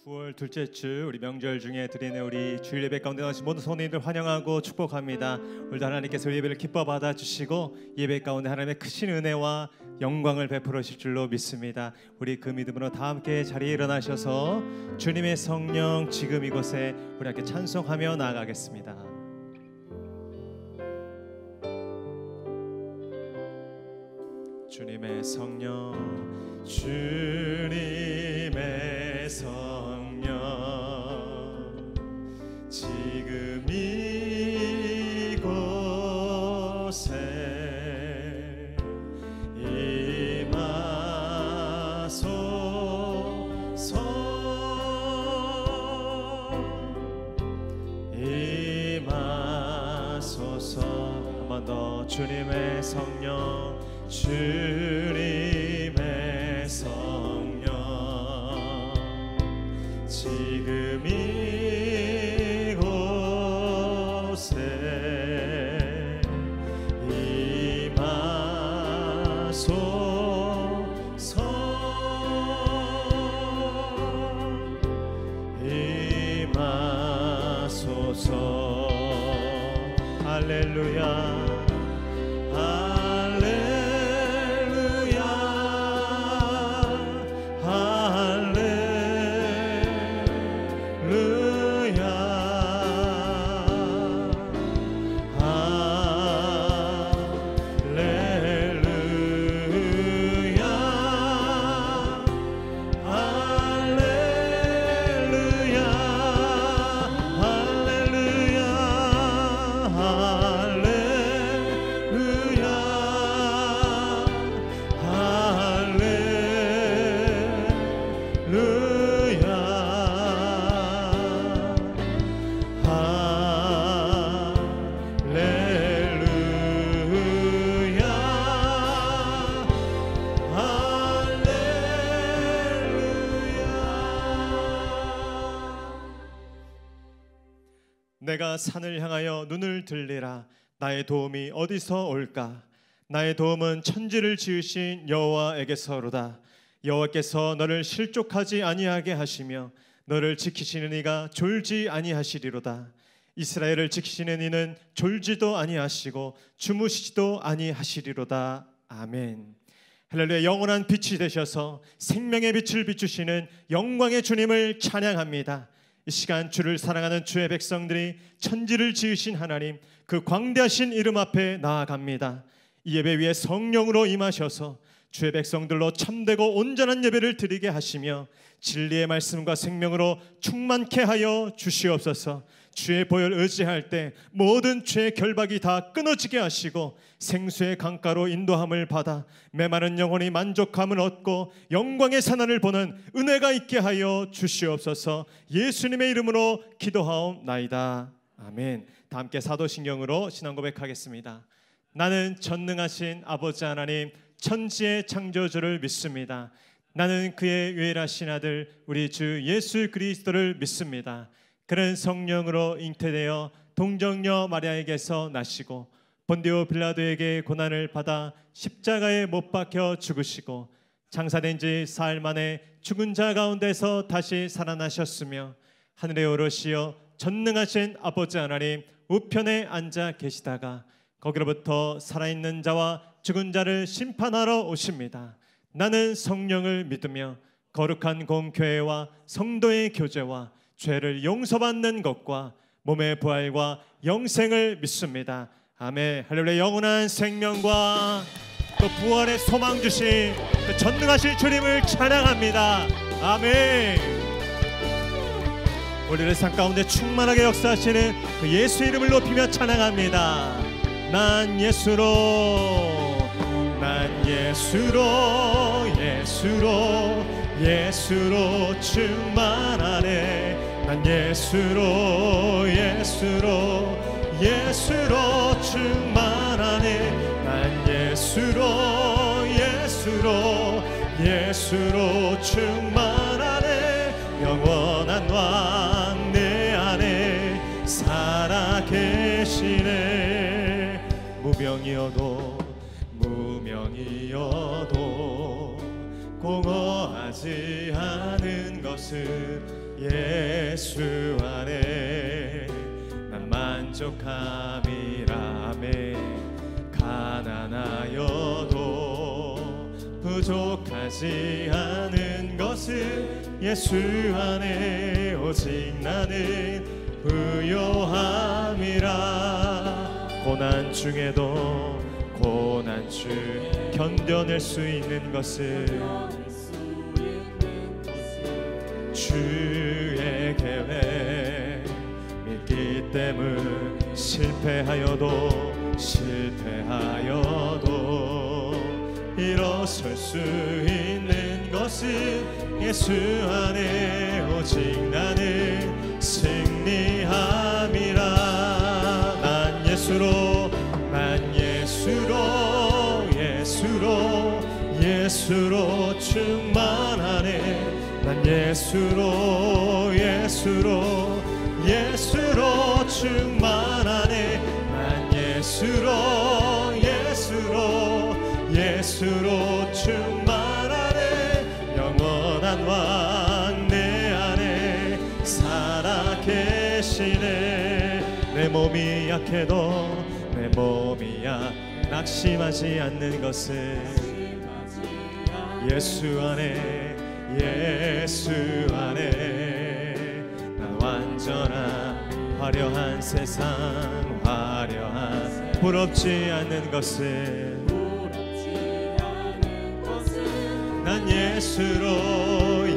9월 둘째 주 우리 명절 중에 드리는 우리 주일 예배 가운데 나오신 모든 성도님들 환영하고 축복합니다. 오늘도 하나님께서 예배를 기뻐 받아주시고 예배 가운데 하나님의 크신 은혜와 영광을 베풀어 주실 줄로 믿습니다. 우리 그 믿음으로 다 함께 자리에 일어나셔서 주님의 성령 지금 이곳에 우리 함께 찬송하며 나아가겠습니다. 주님의 성령, 주님의 성령, 지금 이곳에 임하소서, 임하소서. 한 번 더. 주님의 성령, 주님의 성령, 지금 이곳에 임하소서, 임하소서. 할렐루야. 내가 산을 향하여 눈을 들리라. 나의 도움이 어디서 올까? 나의 도움은 천지를 지으신 여호와에게서로다. 여호와께서 너를 실족하지 아니하게 하시며 너를 지키시는 이가 졸지 아니하시리로다. 이스라엘을 지키시는 이는 졸지도 아니하시고 주무시지도 아니하시리로다. 아멘. 할렐루야. 영원한 빛이 되셔서 생명의 빛을 비추시는 영광의 주님을 찬양합니다. 이 시간 주를 사랑하는 주의 백성들이 천지를 지으신 하나님, 그 광대하신 이름 앞에 나아갑니다. 이 예배 위에 성령으로 임하셔서 주의 백성들로 참되고 온전한 예배를 드리게 하시며 진리의 말씀과 생명으로 충만케 하여 주시옵소서. 주의 보혈 의지할 때 모든 죄의 결박이 다 끊어지게 하시고 생수의 강가로 인도함을 받아 메마른 영혼이 만족함을 얻고 영광의 산하를 보는 은혜가 있게 하여 주시옵소서. 예수님의 이름으로 기도하옵나이다. 아멘. 다 함께 사도신경으로 신앙 고백하겠습니다. 나는 전능하신 아버지 하나님, 천지의 창조주를 믿습니다. 나는 그의 유일하신 아들 우리 주 예수 그리스도를 믿습니다. 그는 성령으로 잉태되어 동정녀 마리아에게서 나시고 본디오 빌라도에게 고난을 받아 십자가에 못 박혀 죽으시고 장사된 지 사흘 만에 죽은 자 가운데서 다시 살아나셨으며 하늘에 오르시어 전능하신 아버지 하나님 우편에 앉아 계시다가 거기로부터 살아있는 자와 죽은 자를 심판하러 오십니다. 나는 성령을 믿으며 거룩한 공교회와 성도의 교제와 죄를 용서받는 것과 몸의 부활과 영생을 믿습니다. 아멘. 할렐루야. 영원한 생명과 또 부활의 소망 주신 그 전능하신 주님을 찬양합니다. 아멘. 우리를 삶 가운데 충만하게 역사하시는 그 예수 이름을 높이며 찬양합니다. 난 예수로, 난 예수로, 예수로 충만하네. 난 예수로 충만하네. 난 예수로 충만하네. 영원한 왕 내 안에 살아계시네. 무명이어도 공허하지 않은 것은 예수 안에 난 만족함이라. 아멘. 가난하여도 부족하지 않은 것은 예수 안에 오직 나는 부요함이라. 고난 중에도 고난 중 견뎌낼 수 있는 것은 주의 계획 믿기 때문 실패하여도 일어설 수 있는 것은 예수 안에 오직 나는 승리함이라. 난 예수로 충만하네. 난 예수로 충만하네. 난 예수로 충만하네. 영원한 왕 내 안에 살아 계시네. 내 몸이 약해도 낙심하지 않는 것은 예수 안에 난 완전한 화려한 세상 부럽지 않는 것은 난 예수로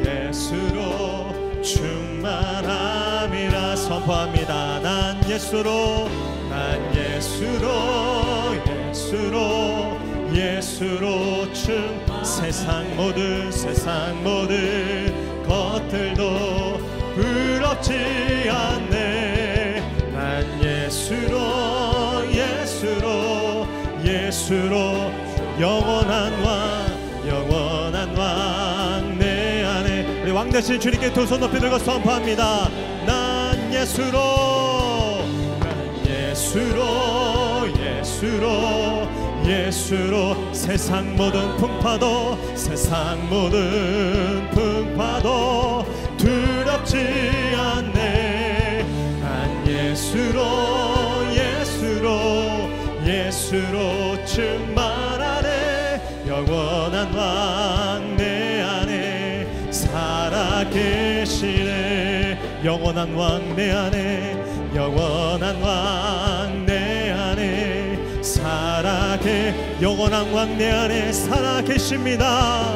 충만함이라 선포합니다. 난 예수로 세상 모든 것들도 부럽지 않네. 난 예수로 영원한 왕 내 안에. 우리 왕 대신 주님께 두 손 높이 들고 선포합니다. 난 예수로 세상 모든 풍파도 두렵지 않네. 난 예수로 충만하네. 영원한 왕 내 안에 살아 계시네. 영원한 왕 내 안에 영원한 왕 내 안에 살아 계십니다.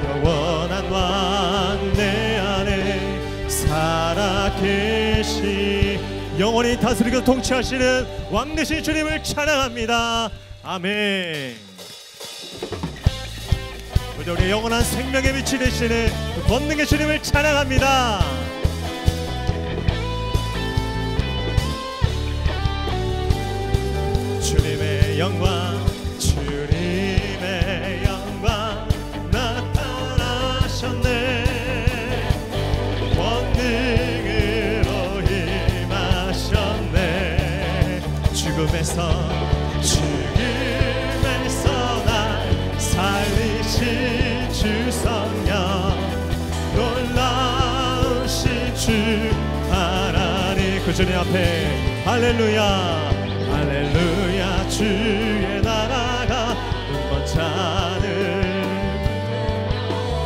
영원한 왕 내 안에 살아 계시 영원히 다스리고 통치하시는 왕 되신 주님을 찬양합니다. 아멘. 우리의 영원한 생명의 빛이 되시는 권능의 주님을 찬양합니다. 주님의 영광 나타나셨네. 권능으로 임하셨네. 죽음에서 날 살리신 주 성령, 놀라우신 주 하나님. 그 주님 앞에 할렐루야 주의 나라가 눈먼 자들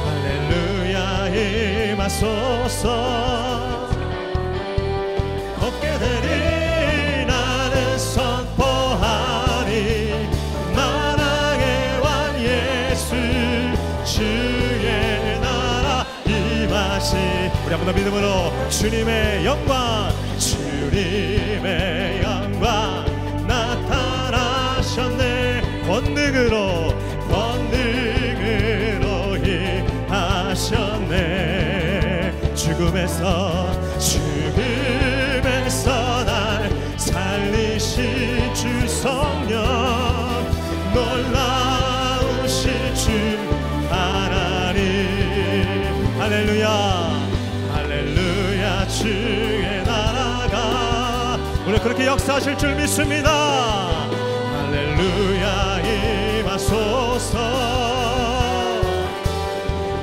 할렐루야 임하소서. 걷게 되리 나는 선포하리. 만왕의 왕 예수 주의 나라 임하시. 우리 한번 더 믿음으로 주님의 영광 나타나셨네. 권능으로 임하셨네. 죽음에서 날 살리신 주 성령, 놀라우신 주 하나님. 할렐루야 주의 나라가 우리 그렇게 역사하실 줄 믿습니다. 할렐루야 임하소서.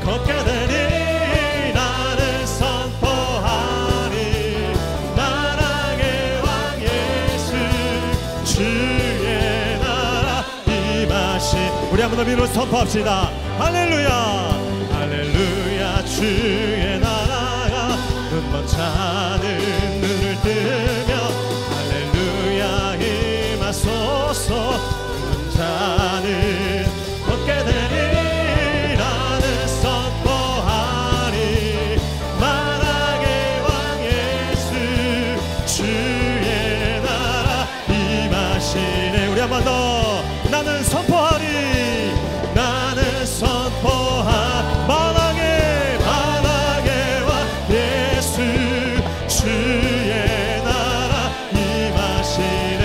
걷게 되니 나는 선포하리 만왕의 왕 예수 주의 나라 임하시. 우리 한번 더 믿음으로 선포합시다. 할렐루야 할렐루야. 주의 나라가 눈먼 자는 눈을 뜨며 할렐루야 임하소서. 눈먼 자는 걷게 되니 나는 선포하리 만왕의 왕 예수 주의 나라 임하시네. 우리 한 번 더 나는 선포하리 나는 선포하 만왕의 왕 예수 주의 나라 임하시네.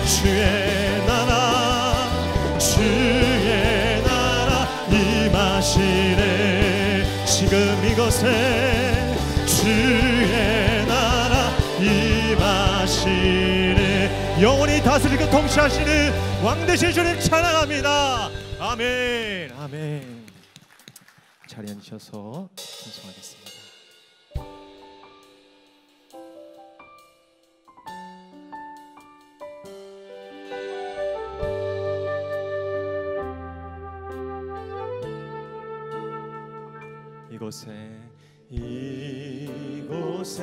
주의 나라 주의 나라 임하시네. 지금 이곳에 주의 나라 임하시네. 영원히 다스리고 통치하시는 왕 되신 주님 찬양합니다. 아멘 아멘. 자리에 앉으셔서 찬송하겠습니다. 이곳에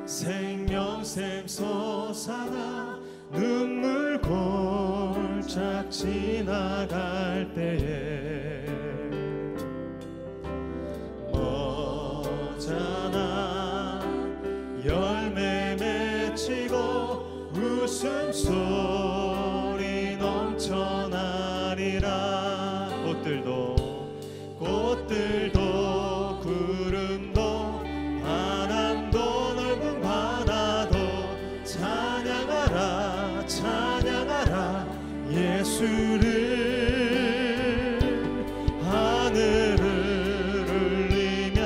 생명샘 솟아나 눈물 골짝 지나갈 때에 머잖아 열매 맺히고 웃음소리 넘쳐나리라. 꽃들도 구름도 바람도 넓은 바다도 찬양하라 찬양하라 예수를. 하늘을 울리며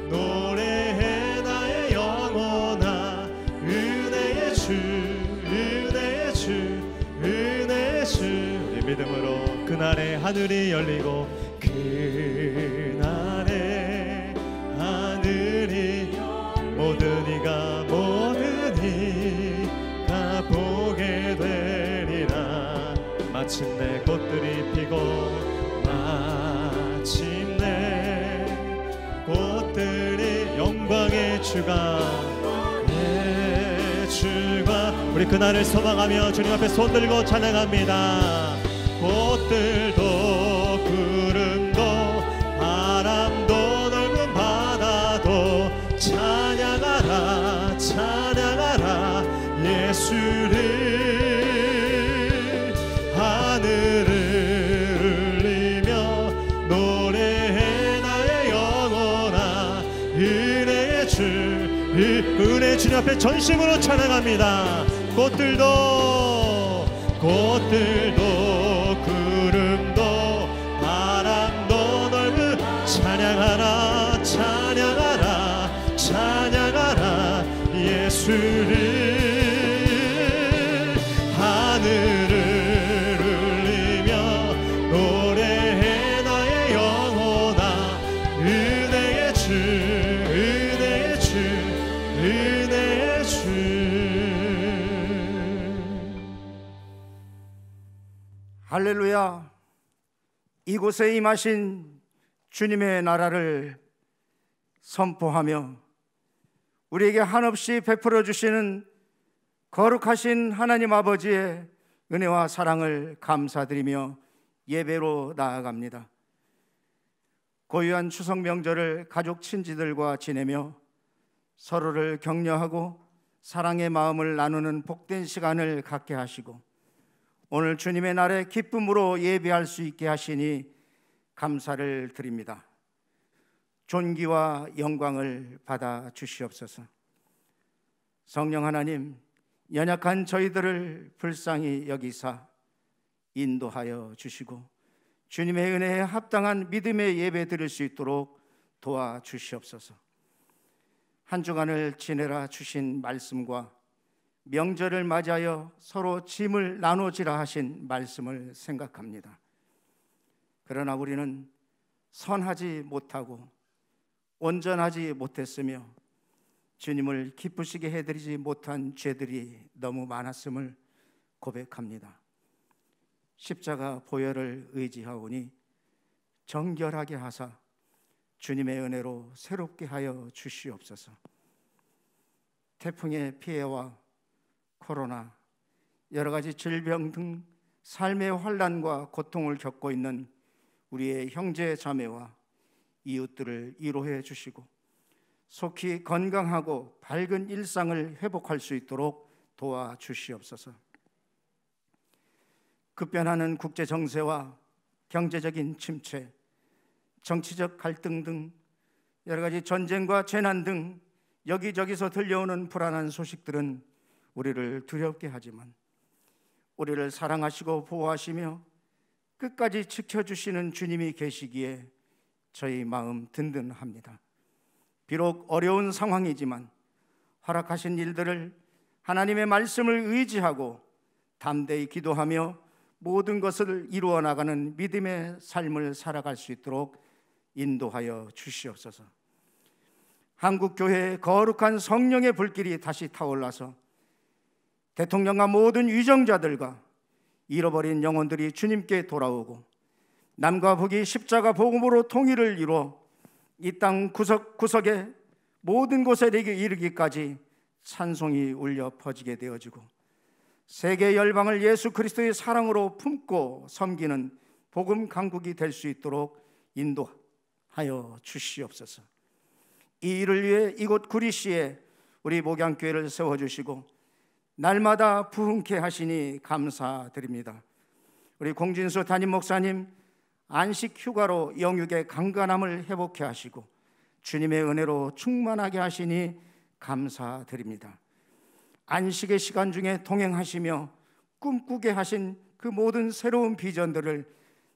노래해 나의 영혼아 은혜의 주 은혜의 주 은혜의 주. 우리 믿음으로 그날에 하늘이 열리고 그날에 하늘이 모든 이가 보게 되리라. 마침내 꽃들이 피고 마침내 꽃들이 영광의 주가 우리 그날을 소망하며 주님 앞에 손들고 찬양합니다. 꽃들도 구름도 바람도 넓은 바다도 찬양하라 찬양하라 예수를. 하늘을 울리며 노래해 나의 영혼아 은혜의 주 은혜의 주님 앞에 전심으로 찬양합니다. 꽃들도 구름도 바람도 넓은 찬양하라 찬양하라 찬양하라 예수를. 하늘을 울리며 노래해 나의 영혼아 은혜의 주 은혜의 주 은혜의 주. 할렐루야. 이곳에 임하신 주님의 나라를 선포하며 우리에게 한없이 베풀어 주시는 거룩하신 하나님 아버지의 은혜와 사랑을 감사드리며 예배로 나아갑니다. 고유한 추석 명절을 가족 친지들과 지내며 서로를 격려하고 사랑의 마음을 나누는 복된 시간을 갖게 하시고 오늘 주님의 날에 기쁨으로 예배할 수 있게 하시니 감사를 드립니다. 존귀와 영광을 받아 주시옵소서. 성령 하나님, 연약한 저희들을 불쌍히 여기사 인도하여 주시고 주님의 은혜에 합당한 믿음의 예배 드릴 수 있도록 도와주시옵소서. 한 주간을 지내라 주신 말씀과 명절을 맞이하여 서로 짐을 나누지라 하신 말씀을 생각합니다. 그러나 우리는 선하지 못하고 온전하지 못했으며 주님을 기쁘시게 해드리지 못한 죄들이 너무 많았음을 고백합니다. 십자가 보혈을 의지하오니 정결하게 하사 주님의 은혜로 새롭게 하여 주시옵소서. 태풍의 피해와 코로나, 여러 가지 질병 등 삶의 환난과 고통을 겪고 있는 우리의 형제 자매와 이웃들을 위로해 주시고 속히 건강하고 밝은 일상을 회복할 수 있도록 도와주시옵소서. 급변하는 국제 정세와 경제적인 침체, 정치적 갈등 등 여러 가지 전쟁과 재난 등 여기저기서 들려오는 불안한 소식들은 우리를 두렵게 하지만 우리를 사랑하시고 보호하시며 끝까지 지켜주시는 주님이 계시기에 저희 마음 든든합니다. 비록 어려운 상황이지만 허락하신 일들을 하나님의 말씀을 의지하고 담대히 기도하며 모든 것을 이루어 나가는 믿음의 삶을 살아갈 수 있도록 인도하여 주시옵소서. 한국교회의 거룩한 성령의 불길이 다시 타올라서 대통령과 모든 위정자들과 잃어버린 영혼들이 주님께 돌아오고 남과 북이 십자가 복음으로 통일을 이루어 이 땅 구석구석에 모든 곳에 이르기까지 찬송이 울려 퍼지게 되어지고 세계 열방을 예수 그리스도의 사랑으로 품고 섬기는 복음 강국이 될 수 있도록 인도하여 주시옵소서. 이 일을 위해 이곳 구리시에 우리 목양교회를 세워주시고 날마다 부흥케 하시니 감사드립니다. 우리 공진수 담임 목사님 안식 휴가로 영육의 강건함을 회복케 하시고 주님의 은혜로 충만하게 하시니 감사드립니다. 안식의 시간 중에 동행하시며 꿈꾸게 하신 그 모든 새로운 비전들을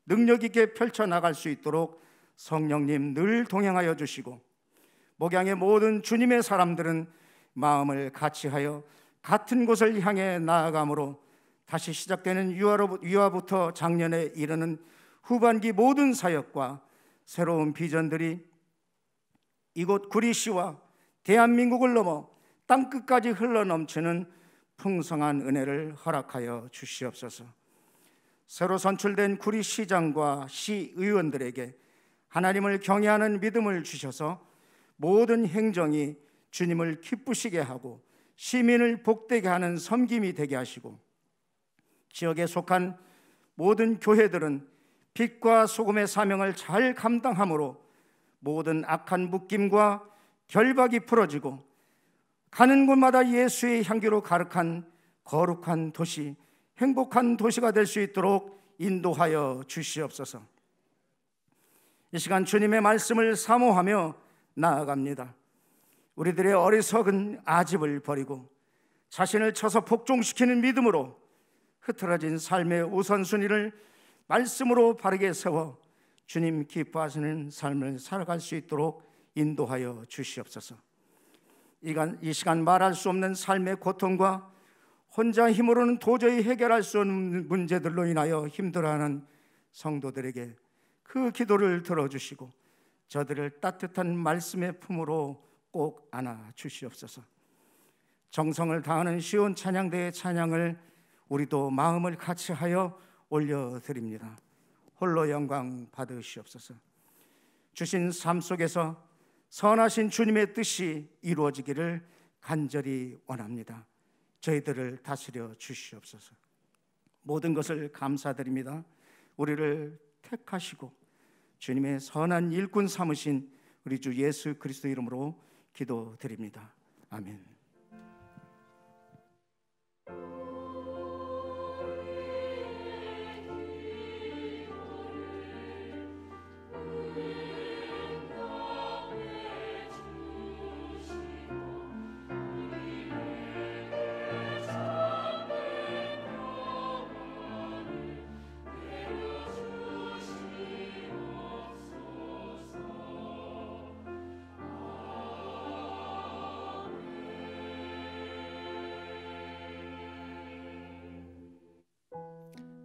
능력 있게 펼쳐나갈 수 있도록 성령님 늘 동행하여 주시고 목양의 모든 주님의 사람들은 마음을 같이하여 같은 곳을 향해 나아감으로 다시 시작되는 유아부터 작년에 이르는 후반기 모든 사역과 새로운 비전들이 이곳 구리시와 대한민국을 넘어 땅끝까지 흘러넘치는 풍성한 은혜를 허락하여 주시옵소서. 새로 선출된 구리시장과 시의원들에게 하나님을 경외하는 믿음을 주셔서 모든 행정이 주님을 기쁘시게 하고 시민을 복되게 하는 섬김이 되게 하시고 지역에 속한 모든 교회들은 빛과 소금의 사명을 잘 감당함으로 모든 악한 묶임과 결박이 풀어지고 가는 곳마다 예수의 향기로 가득한 거룩한 도시, 행복한 도시가 될 수 있도록 인도하여 주시옵소서. 이 시간 주님의 말씀을 사모하며 나아갑니다. 우리들의 어리석은 아집을 버리고 자신을 쳐서 복종시키는 믿음으로 흐트러진 삶의 우선순위를 말씀으로 바르게 세워 주님 기뻐하시는 삶을 살아갈 수 있도록 인도하여 주시옵소서. 이 시간 말할 수 없는 삶의 고통과 혼자 힘으로는 도저히 해결할 수 없는 문제들로 인하여 힘들어하는 성도들에게 그 기도를 들어주시고 저들을 따뜻한 말씀의 품으로 꼭 안아 주시옵소서. 정성을 다하는 시온 찬양대의 찬양을 우리도 마음을 같이하여 올려드립니다. 홀로 영광 받으시옵소서. 주신 삶 속에서 선하신 주님의 뜻이 이루어지기를 간절히 원합니다. 저희들을 다스려 주시옵소서. 모든 것을 감사드립니다. 우리를 택하시고 주님의 선한 일꾼 삼으신 우리 주 예수 그리스도 이름으로 기도드립니다. 아멘.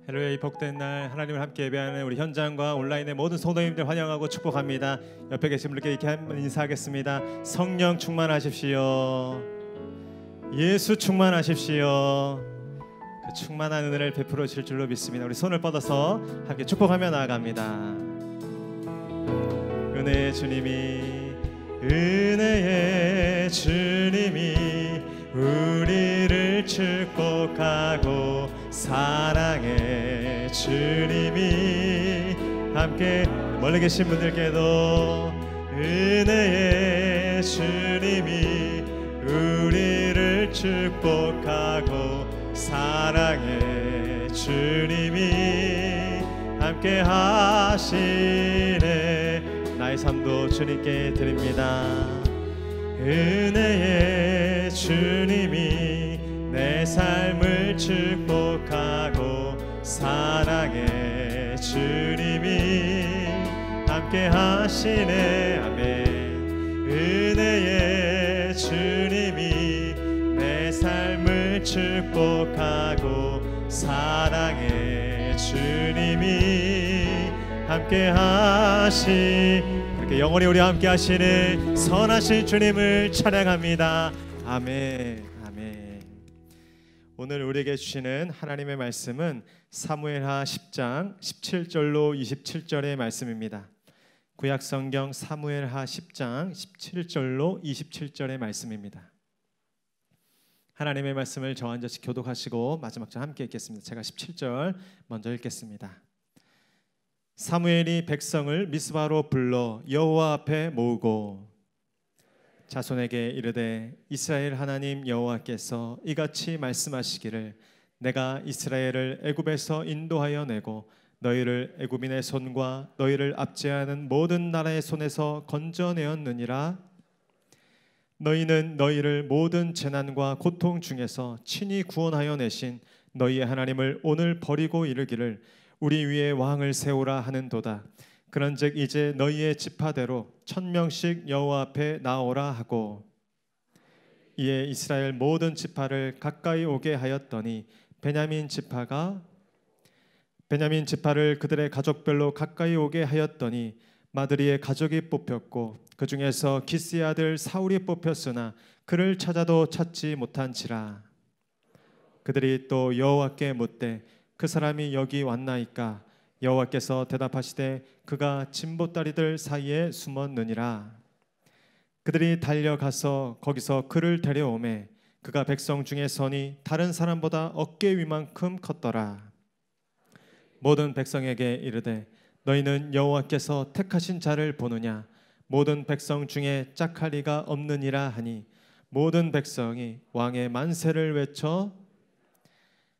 할렐루야. 이 복된 날 하나님을 함께 예배하는 우리 현장과 온라인의 모든 성도님들 환영하고 축복합니다. 옆에 계신 분들께 이렇게 한번 인사하겠습니다. 성령 충만하십시오. 예수 충만하십시오. 그 충만한 은혜를 베풀어 주실 줄로 믿습니다. 우리 손을 뻗어서 함께 축복하며 나아갑니다. 은혜의 주님이 우리를 축복하고 사랑의 주님이 함께 멀리 계신 분들께도 은혜의 주님이 우리를 축복하고 사랑의 주님이 함께 하시네. 나의 삶도 주님께 드립니다. 은혜의 주님이 내 삶을 축복하고 사랑의 주님이 함께 하시네. 아멘. 은혜의 주님이 내 삶을 축복하고 사랑의 주님이 함께 하시. 이렇게 영원히 우리와 함께 하시는 선하신 주님을 찬양합니다. 아멘. 아멘. 오늘 우리에게 주시는 하나님의 말씀은 사무엘하 10장 17절로 27절의 말씀입니다. 구약성경 사무엘하 10장 17절로 27절의 말씀입니다. 하나님의 말씀을 저와 한 절씩 교독하시고 마지막 절 함께 읽겠습니다. 제가 17절 먼저 읽겠습니다. 사무엘이 백성을 미스바로 불러 여호와 앞에 모으고 자손에게 이르되 이스라엘 하나님 여호와께서 이같이 말씀하시기를 내가 이스라엘을 애굽에서 인도하여 내고 너희를 애굽인의 손과 너희를 압제하는 모든 나라의 손에서 건져내었느니라. 너희는 너희를 모든 재난과 고통 중에서 친히 구원하여 내신 너희의 하나님을 오늘 버리고 이르기를 우리 위에 왕을 세우라 하는도다. 그런즉 이제 너희의 지파대로 1000명씩 여호와 앞에 나오라 하고 이에 이스라엘 모든 지파를 가까이 오게 하였더니 베냐민 지파를 그들의 가족별로 가까이 오게 하였더니 마드리의 가족이 뽑혔고 그 중에서 기스의 아들 사울이 뽑혔으나 그를 찾아도 찾지 못한지라. 그들이 또 여호와께 묻되 그 사람이 여기 왔나이까? 여호와께서 대답하시되 그가 진보다리들 사이에 숨었느니라. 그들이 달려가서 거기서 그를 데려오매 그가 백성 중에 서니 다른 사람보다 어깨 위만큼 컸더라. 모든 백성에게 이르되 너희는 여호와께서 택하신 자를 보느냐? 모든 백성 중에 짝할 리가 없느니라 하니 모든 백성이 왕의 만세를 외쳐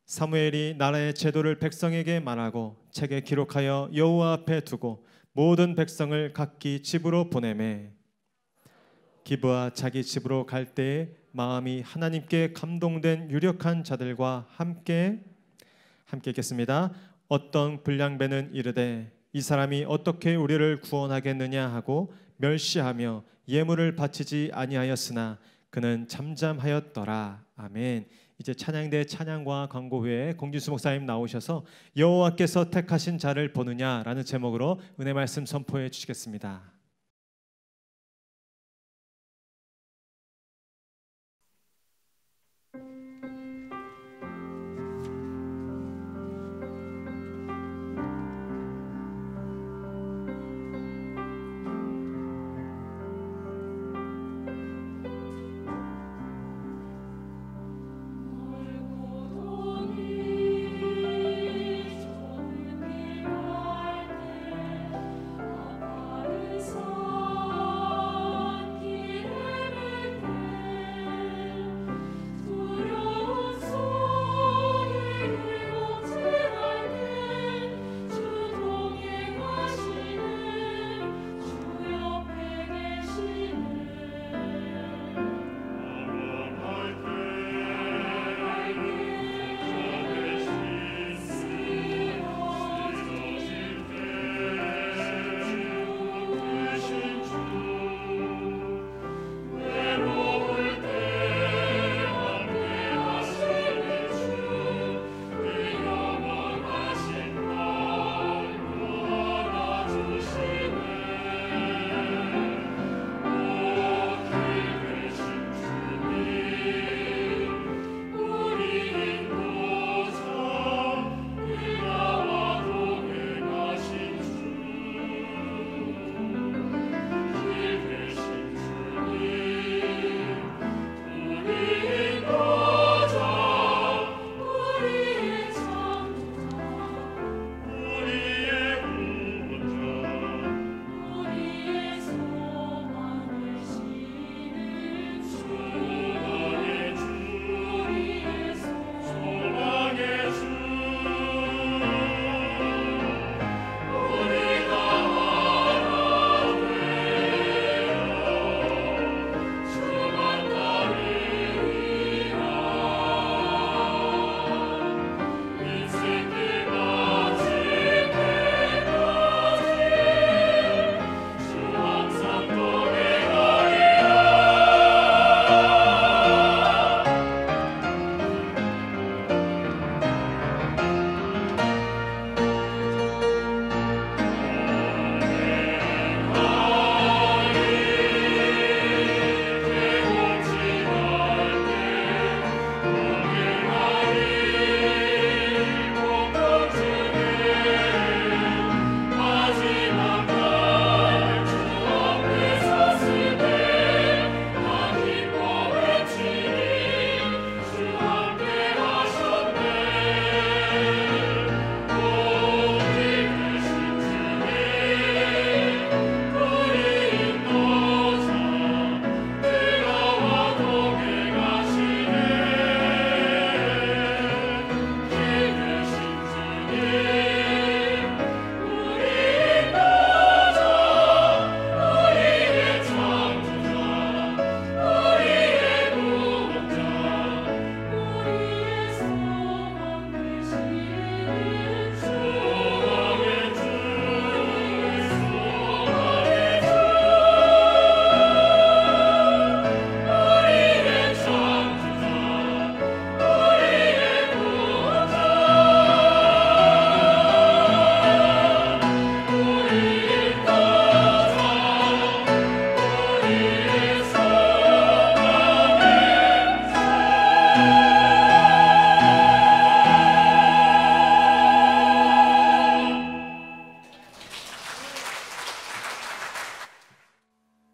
사무엘이 나라의 제도를 백성에게 말하고 책에 기록하여 여호와 앞에 두고 모든 백성을 각기 집으로 보내매 기브아 자기 집으로 갈 때에 마음이 하나님께 감동된 유력한 자들과 함께 읽겠습니다. 어떤 불량배는 이르되 이 사람이 어떻게 우리를 구원하겠느냐 하고 멸시하며 예물을 바치지 아니하였으나 그는 잠잠하였더라. 아멘. 이제 찬양대 찬양과 광고 후에 공진수 목사님 나오셔서 여호와께서 택하신 자를 보느냐라는 제목으로 은혜 말씀 선포해 주시겠습니다.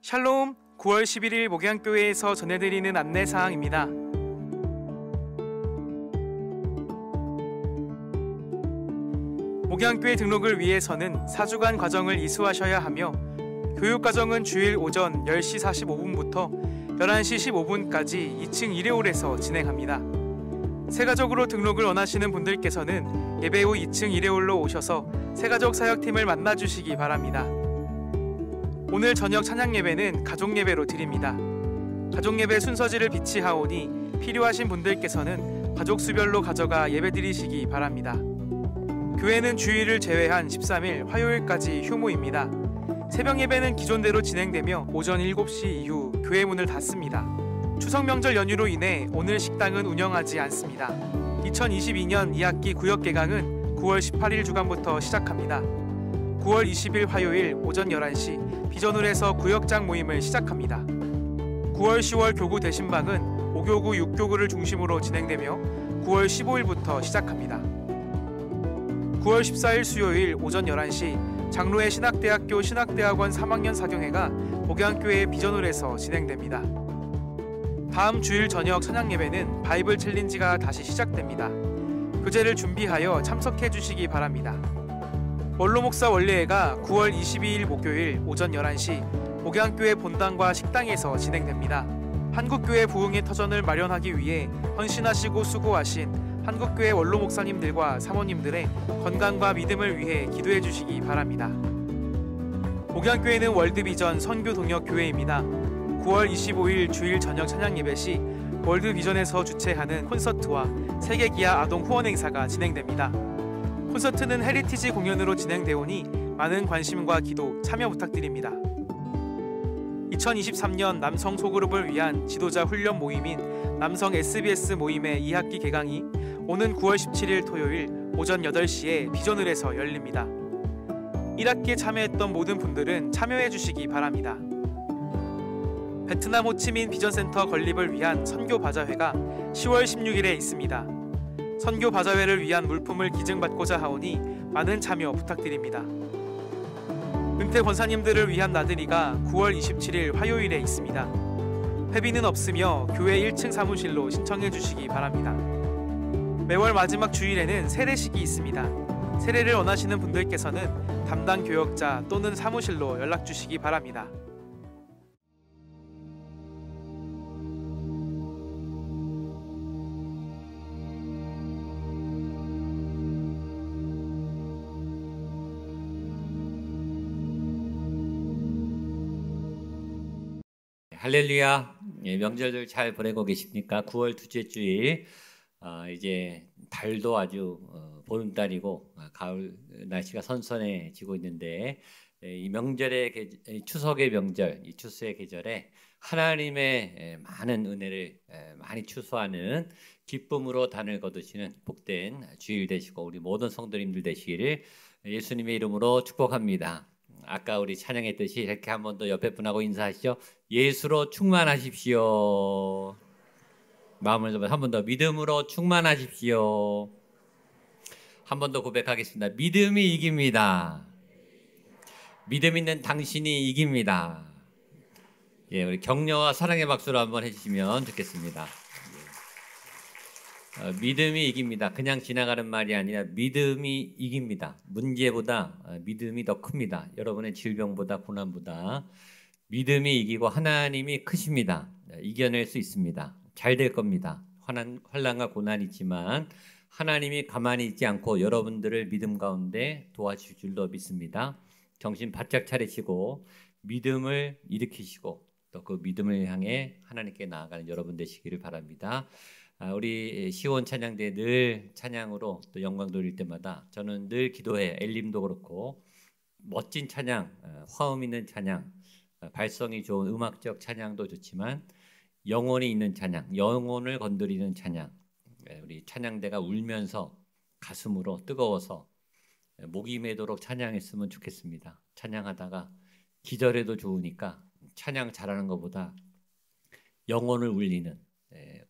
샬롬 9월 11일 목양교회에서 전해드리는 안내사항입니다. 목양교회 등록을 위해서는 4주간 과정을 이수하셔야 하며 교육과정은 주일 오전 10시 45분부터 11시 15분까지 2층 1회홀에서 진행합니다. 세가족으로 등록을 원하시는 분들께서는 예배 후 2층 1회홀로 오셔서 세가족 사역팀을 만나주시기 바랍니다. 오늘 저녁 찬양예배는 가족예배로 드립니다. 가족예배 순서지를 비치하오니 필요하신 분들께서는 가족수별로 가져가 예배드리시기 바랍니다. 교회는 주일을 제외한 13일 화요일까지 휴무입니다. 새벽예배는 기존대로 진행되며 오전 7시 이후 교회 문을 닫습니다. 추석 명절 연휴로 인해 오늘 식당은 운영하지 않습니다. 2022년 2학기 구역 개강은 9월 18일 주간부터 시작합니다. 9월 20일 화요일 오전 11시 비전홀에서 구역장 모임을 시작합니다. 9월 10월 교구 대신방은 5교구 6교구를 중심으로 진행되며 9월 15일부터 시작합니다. 9월 14일 수요일 오전 11시 장로회 신학대학교 신학대학원 3학년 사경회가 목양교회 비전홀에서 진행됩니다. 다음 주일 저녁 찬양예배는 바이블 챌린지가 다시 시작됩니다. 교재를 준비하여 참석해 주시기 바랍니다. 원로 목사 원례회가 9월 22일 목요일 오전 11시 목양교회 본당과 식당에서 진행됩니다. 한국교회 부흥의 터전을 마련하기 위해 헌신하시고 수고하신 한국교회 원로 목사님들과 사모님들의 건강과 믿음을 위해 기도해 주시기 바랍니다. 목양교회는 월드비전 선교동역교회입니다. 9월 25일 주일 저녁 찬양예배 시 월드비전에서 주최하는 콘서트와 세계기아 아동 후원 행사가 진행됩니다. 콘서트는 헤리티지 공연으로 진행되오니 많은 관심과 기도, 참여 부탁드립니다. 2023년 남성 소그룹을 위한 지도자 훈련 모임인 남성 SBS 모임의 2학기 개강이 오는 9월 17일 토요일 오전 8시에 비전홀에서 열립니다. 1학기에 참여했던 모든 분들은 참여해 주시기 바랍니다. 베트남 호치민 비전센터 건립을 위한 선교바자회가 10월 16일에 있습니다. 선교바자회를 위한 물품을 기증받고자 하오니 많은 참여 부탁드립니다. 은퇴 권사님들을 위한 나들이가 9월 27일 화요일에 있습니다. 회비는 없으며 교회 1층 사무실로 신청해 주시기 바랍니다. 매월 마지막 주일에는 세례식이 있습니다. 세례를 원하시는 분들께서는 담당 교역자 또는 사무실로 연락 주시기 바랍니다. 할렐루야. 명절들 잘 보내고 계십니까? 9월 둘째 주일 이제 달도 아주 보름달이고 가을 날씨가 선선해지고 있는데 이 명절의 추석의 명절, 이 추수의 계절에 하나님의 많은 은혜를 많이 추수하는 기쁨으로 단을 거두시는 복된 주일 되시고 우리 모든 성도님들 되시기를 예수님의 이름으로 축복합니다. 아까 우리 찬양했듯이 이렇게 한 번 더 옆에 분하고 인사하시죠. 예수로 충만하십시오. 마음을 한 번 더 믿음으로 충만하십시오. 한 번 더 고백하겠습니다. 믿음이 이깁니다. 믿음 있는 당신이 이깁니다. 예, 우리 격려와 사랑의 박수로 한번 해주시면 좋겠습니다. 믿음이 이깁니다. 그냥 지나가는 말이 아니라 믿음이 이깁니다. 문제보다 믿음이 더 큽니다. 여러분의 질병보다 고난보다 믿음이 이기고 하나님이 크십니다. 이겨낼 수 있습니다. 잘 될 겁니다. 환난과 고난이 있지만 하나님이 가만히 있지 않고 여러분들을 믿음 가운데 도와주실 줄로 믿습니다. 정신 바짝 차리시고 믿음을 일으키시고 또 그 믿음을 향해 하나님께 나아가는 여러분 되시기를 바랍니다. 우리 시온 찬양대 늘 찬양으로 또 영광 돌릴 때마다 저는 늘 기도해. 엘림도 그렇고 멋진 찬양, 화음 있는 찬양, 발성이 좋은 음악적 찬양도 좋지만 영혼이 있는 찬양, 영혼을 건드리는 찬양, 우리 찬양대가 울면서 가슴으로 뜨거워서 목이 메도록 찬양했으면 좋겠습니다. 찬양하다가 기절해도 좋으니까 찬양 잘하는 것보다 영혼을 울리는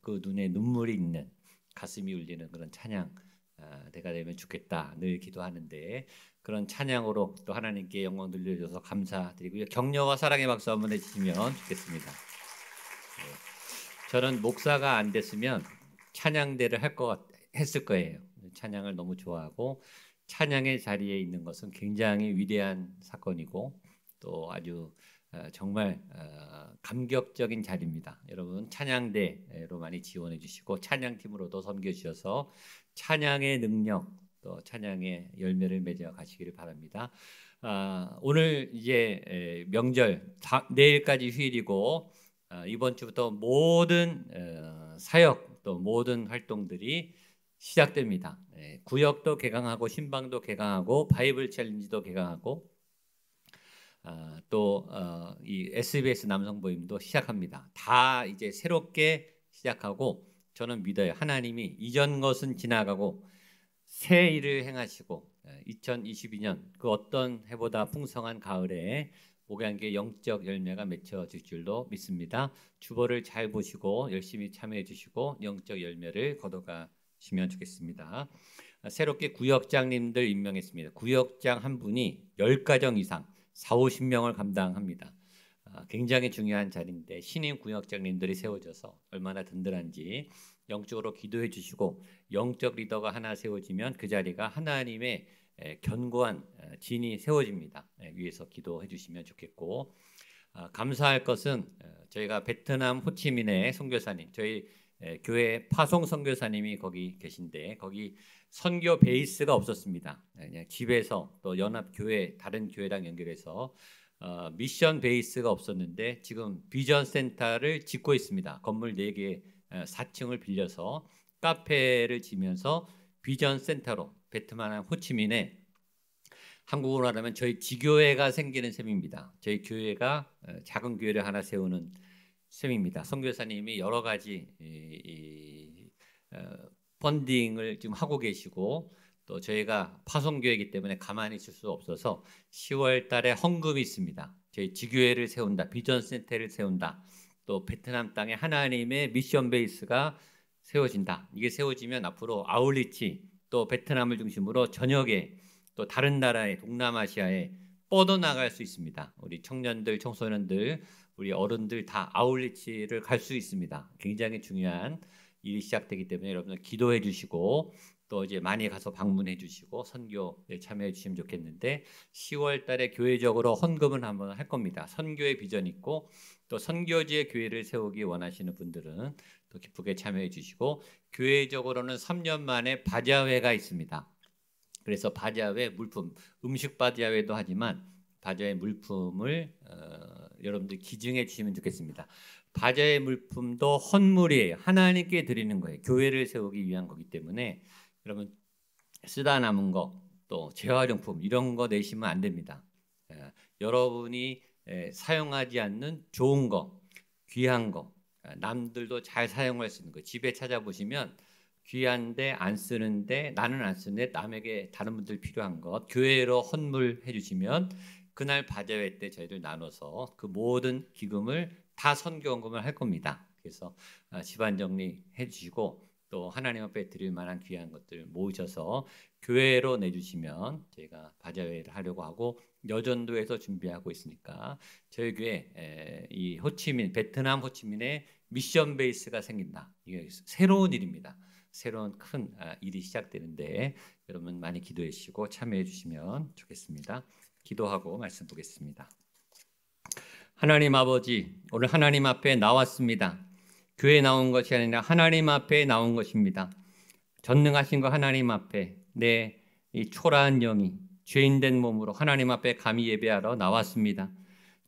그 눈에 눈물이 있는 가슴이 울리는 그런 찬양 대가 되면 좋겠다 늘 기도하는데 그런 찬양으로 또 하나님께 영광 돌려줘서 감사드리고요. 격려와 사랑의 박수 한번 해주시면 좋겠습니다. 저는 목사가 안 됐으면 찬양대를 했을 거예요. 찬양을 너무 좋아하고 찬양의 자리에 있는 것은 굉장히 위대한 사건이고 또 아주 정말 감격적인 자리입니다. 여러분 찬양대로 많이 지원해 주시고 찬양팀으로도 섬겨 주셔서 찬양의 능력 또 찬양의 열매를 맺어 가시기를 바랍니다. 오늘 이제 명절 내일까지 휴일이고 이번 주부터 모든 사역 또 모든 활동들이 시작됩니다. 구역도 개강하고 신방도 개강하고 바이블 챌린지도 개강하고 또 이 SBS 남성보임도 시작합니다. 다 이제 새롭게 시작하고 저는 믿어요. 하나님이 이전 것은 지나가고 새 일을 행하시고 2022년 그 어떤 해보다 풍성한 가을에 목양교회 영적 열매가 맺혀질 줄로 믿습니다. 주보를 잘 보시고 열심히 참여해 주시고 영적 열매를 거둬가시면 좋겠습니다. 새롭게 구역장님들 임명했습니다. 구역장 한 분이 10가정 이상 40-50명을 감당합니다. 굉장히 중요한 자리인데 신임 구역장님들이 세워져서 얼마나 든든한지 영적으로 기도해 주시고 영적 리더가 하나 세워지면 그 자리가 하나님의 견고한 진이 세워집니다. 위에서 기도해 주시면 좋겠고 감사할 것은 저희가 베트남 호치민의 선교사님 저희 교회 파송 선교사님이 거기 계신데 거기 선교 베이스가 없었습니다. 그냥 집에서 또 연합교회 다른 교회랑 연결해서 미션 베이스가 없었는데 지금 비전 센터를 짓고 있습니다. 건물 4개 4층을 빌려서 카페를 지면서 비전 센터로 베트남 호치민에 한국어로 하면 저희 지교회가 생기는 셈입니다. 저희 교회가 작은 교회를 하나 세우는 셈입니다. 선교사님이 여러 가지 펀딩을 지금 하고 계시고 또 저희가 파송교회이기 때문에 가만히 있을 수 없어서 10월 달에 헌금이 있습니다. 저희 지교회를 세운다. 비전 센터를 세운다. 또 베트남 땅에 하나님의 미션 베이스가 세워진다. 이게 세워지면 앞으로 아울리치 또 베트남을 중심으로 전역에 또 다른 나라에 동남아시아에 뻗어나갈 수 있습니다. 우리 청년들, 청소년들, 우리 어른들 다 아울리치를 갈 수 있습니다. 굉장히 중요한 일이 시작되기 때문에 여러분들 기도해 주시고 또 이제 많이 가서 방문해 주시고 선교에 참여해 주시면 좋겠는데 10월 달에 교회적으로 헌금을 한번 할 겁니다. 선교의 비전이 있고 또 선교지의 교회를 세우기 원하시는 분들은 또 기쁘게 참여해 주시고 교회적으로는 3년 만에 바자회가 있습니다. 그래서 바자회 물품, 음식 바자회도 하지만 바자회 물품을 여러분들 기증해 주시면 좋겠습니다. 바자회 물품도 헌물이에요. 하나님께 드리는 거예요. 교회를 세우기 위한 거기 때문에 여러분 쓰다 남은 거 또 재활용품 이런 거 내시면 안 됩니다. 여러분이 사용하지 않는 좋은 거, 귀한 거, 남들도 잘 사용할 수 있는 거 집에 찾아보시면 귀한데 안 쓰는데 나는 안 쓰는데 남에게 다른 분들 필요한 것 교회로 헌물해 주시면 그날 바자회 때 저희들 나눠서 그 모든 기금을 다 선교헌금을 할 겁니다. 그래서 집안 정리해 주시고 또 하나님 앞에 드릴 만한 귀한 것들 모으셔서 교회로 내주시면 저희가 바자회를 하려고 하고 여전도에서 준비하고 있으니까 저희 교회 이 호치민 베트남 호치민에 미션 베이스가 생긴다. 이게 새로운 일입니다. 새로운 큰 일이 시작되는데 여러분 많이 기도해 주시고 참여해 주시면 좋겠습니다. 기도하고 말씀 보겠습니다. 하나님 아버지 오늘 하나님 앞에 나왔습니다. 교회에 나온 것이 아니라 하나님 앞에 나온 것입니다. 전능하신 거 하나님 앞에 내 이 초라한 영이 죄인된 몸으로 하나님 앞에 감히 예배하러 나왔습니다.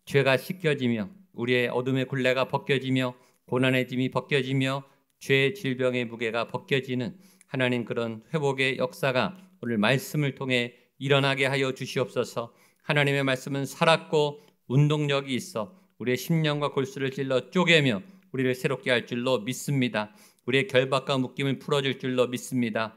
죄가 씻겨지며 우리의 어둠의 굴레가 벗겨지며 고난의 짐이 벗겨지며 죄의 질병의 무게가 벗겨지는 하나님 그런 회복의 역사가 오늘 말씀을 통해 일어나게 하여 주시옵소서. 하나님의 말씀은 살았고 운동력이 있어 우리의 심령과 골수를 찔러 쪼개며 우리를 새롭게 할 줄로 믿습니다. 우리의 결박과 묶임을 풀어줄 줄로 믿습니다.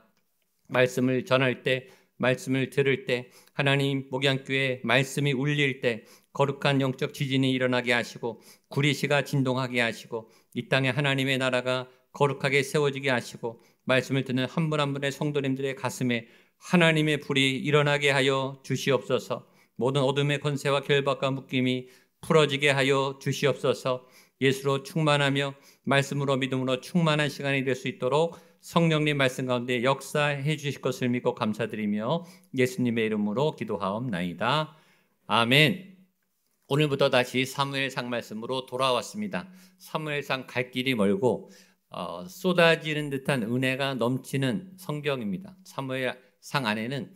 말씀을 전할 때 말씀을 들을 때 하나님 목양교회 말씀이 울릴 때 거룩한 영적 지진이 일어나게 하시고 구리시가 진동하게 하시고 이 땅에 하나님의 나라가 거룩하게 세워지게 하시고 말씀을 듣는 한 분 한 분의 성도님들의 가슴에 하나님의 불이 일어나게 하여 주시옵소서. 모든 어둠의 권세와 결박과 묶임이 풀어지게 하여 주시옵소서. 예수로 충만하며 말씀으로 믿음으로 충만한 시간이 될 수 있도록 성령님 말씀 가운데 역사해 주실 것을 믿고 감사드리며 예수님의 이름으로 기도하옵나이다. 아멘. 오늘부터 다시 사무엘상 말씀으로 돌아왔습니다. 사무엘상 갈 길이 멀고 쏟아지는 듯한 은혜가 넘치는 성경입니다. 사무엘상 안에는